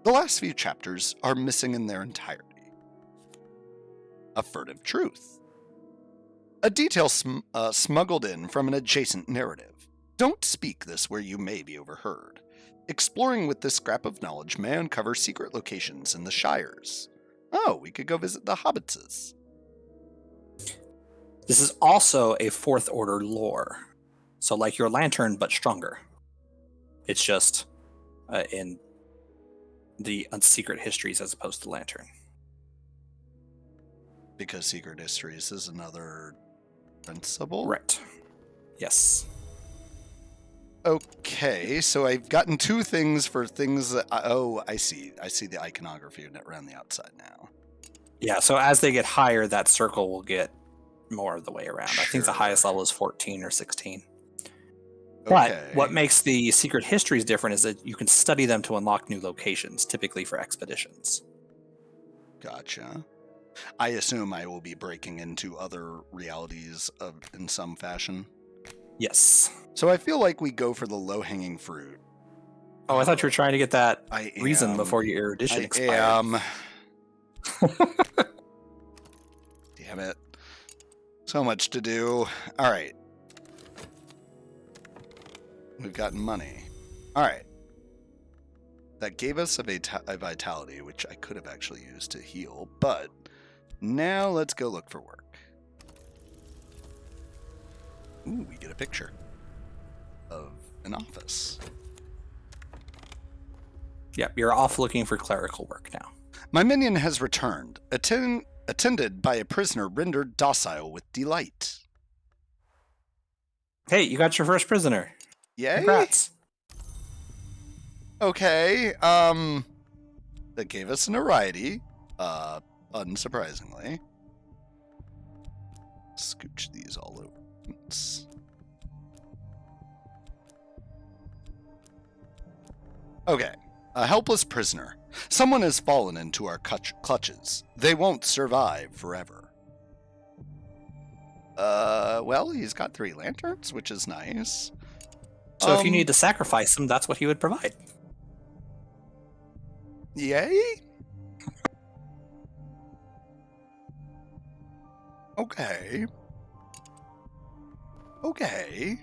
The last few chapters are missing in their entirety. A furtive truth. A detail smuggled in from an adjacent narrative. Don't speak this where you may be overheard. Exploring with this scrap of knowledge may uncover secret locations in the Shires. Oh, we could go visit the Hobbitses. This is also a fourth order lore. So like your lantern, but stronger. It's just in the secret histories as opposed to lantern. Because secret histories is another principle? Right. Yes. Okay, so I've gotten two things for things that... I see. I see the iconography around the outside now. Yeah, so as they get higher, that circle will get more of the way around. Sure. I think the highest level is 14 or 16. Okay. But what makes the secret histories different is that you can study them to unlock new locations, typically for expeditions. Gotcha. I assume I will be breaking into other realities in some fashion. Yes. So I feel like we go for the low-hanging fruit. Oh, I thought you were trying to get that reason before your erudition expired. I am. Damn it. So much to do. All right. We've gotten money. All right. That gave us a vitality, which I could have actually used to heal, but now let's go look for work. Ooh, we get a picture of an office. Yep, you're off looking for clerical work now. My minion has returned, attended by a prisoner rendered docile with delight. Hey, you got your first prisoner. Yay! Congrats. Okay, that gave us a notoriety, unsurprisingly. Scooch these all over. Oops. Okay, a helpless prisoner. Someone has fallen into our clutches. They won't survive forever. Well, he's got 3 lanterns, which is nice. So if you need to sacrifice him, that's what he would provide. Yay? Okay. Okay.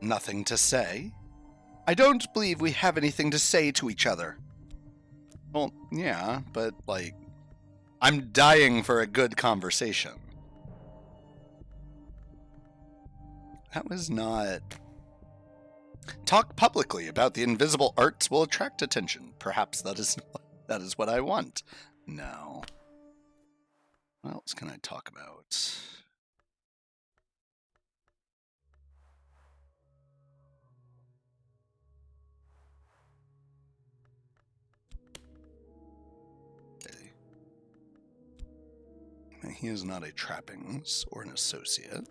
Nothing to say? I don't believe we have anything to say to each other. Well, yeah, but, like, I'm dying for a good conversation. That was not... Talk publicly about the invisible arts will attract attention. Perhaps that is what I want. No. What else can I talk about? Okay. He is not a trappings or an associate.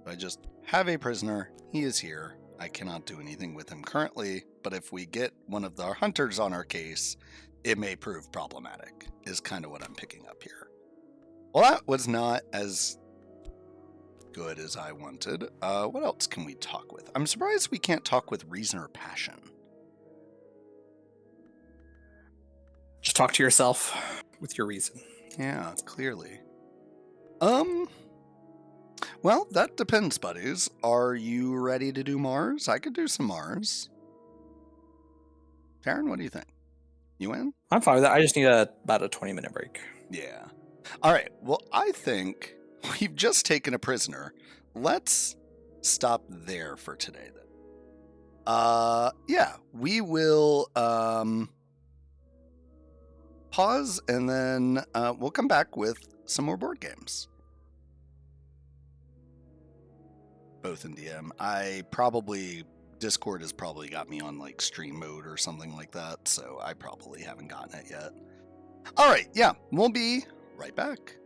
I just have a prisoner. He is here. I cannot do anything with him currently, but if we get one of our hunters on our case, it may prove problematic, is kind of what I'm picking up here. Well, that was not as good as I wanted. What else can we talk with? I'm surprised we can't talk with reason or passion. Just talk to yourself with your reason. Yeah, clearly. Well, that depends, buddies. Are you ready to do Mars? I could do some Mars. Taryn, what do you think? You in? I'm fine with that. I just need about a 20-minute break. Yeah. All right. Well, I think we've just taken a prisoner. Let's stop there for today, then. Yeah, we will pause, and then we'll come back with some more board games. Both in DM. I probably Discord has probably got me on like stream mode or something like that, so I probably haven't gotten it yet. All right, yeah, we'll be right back.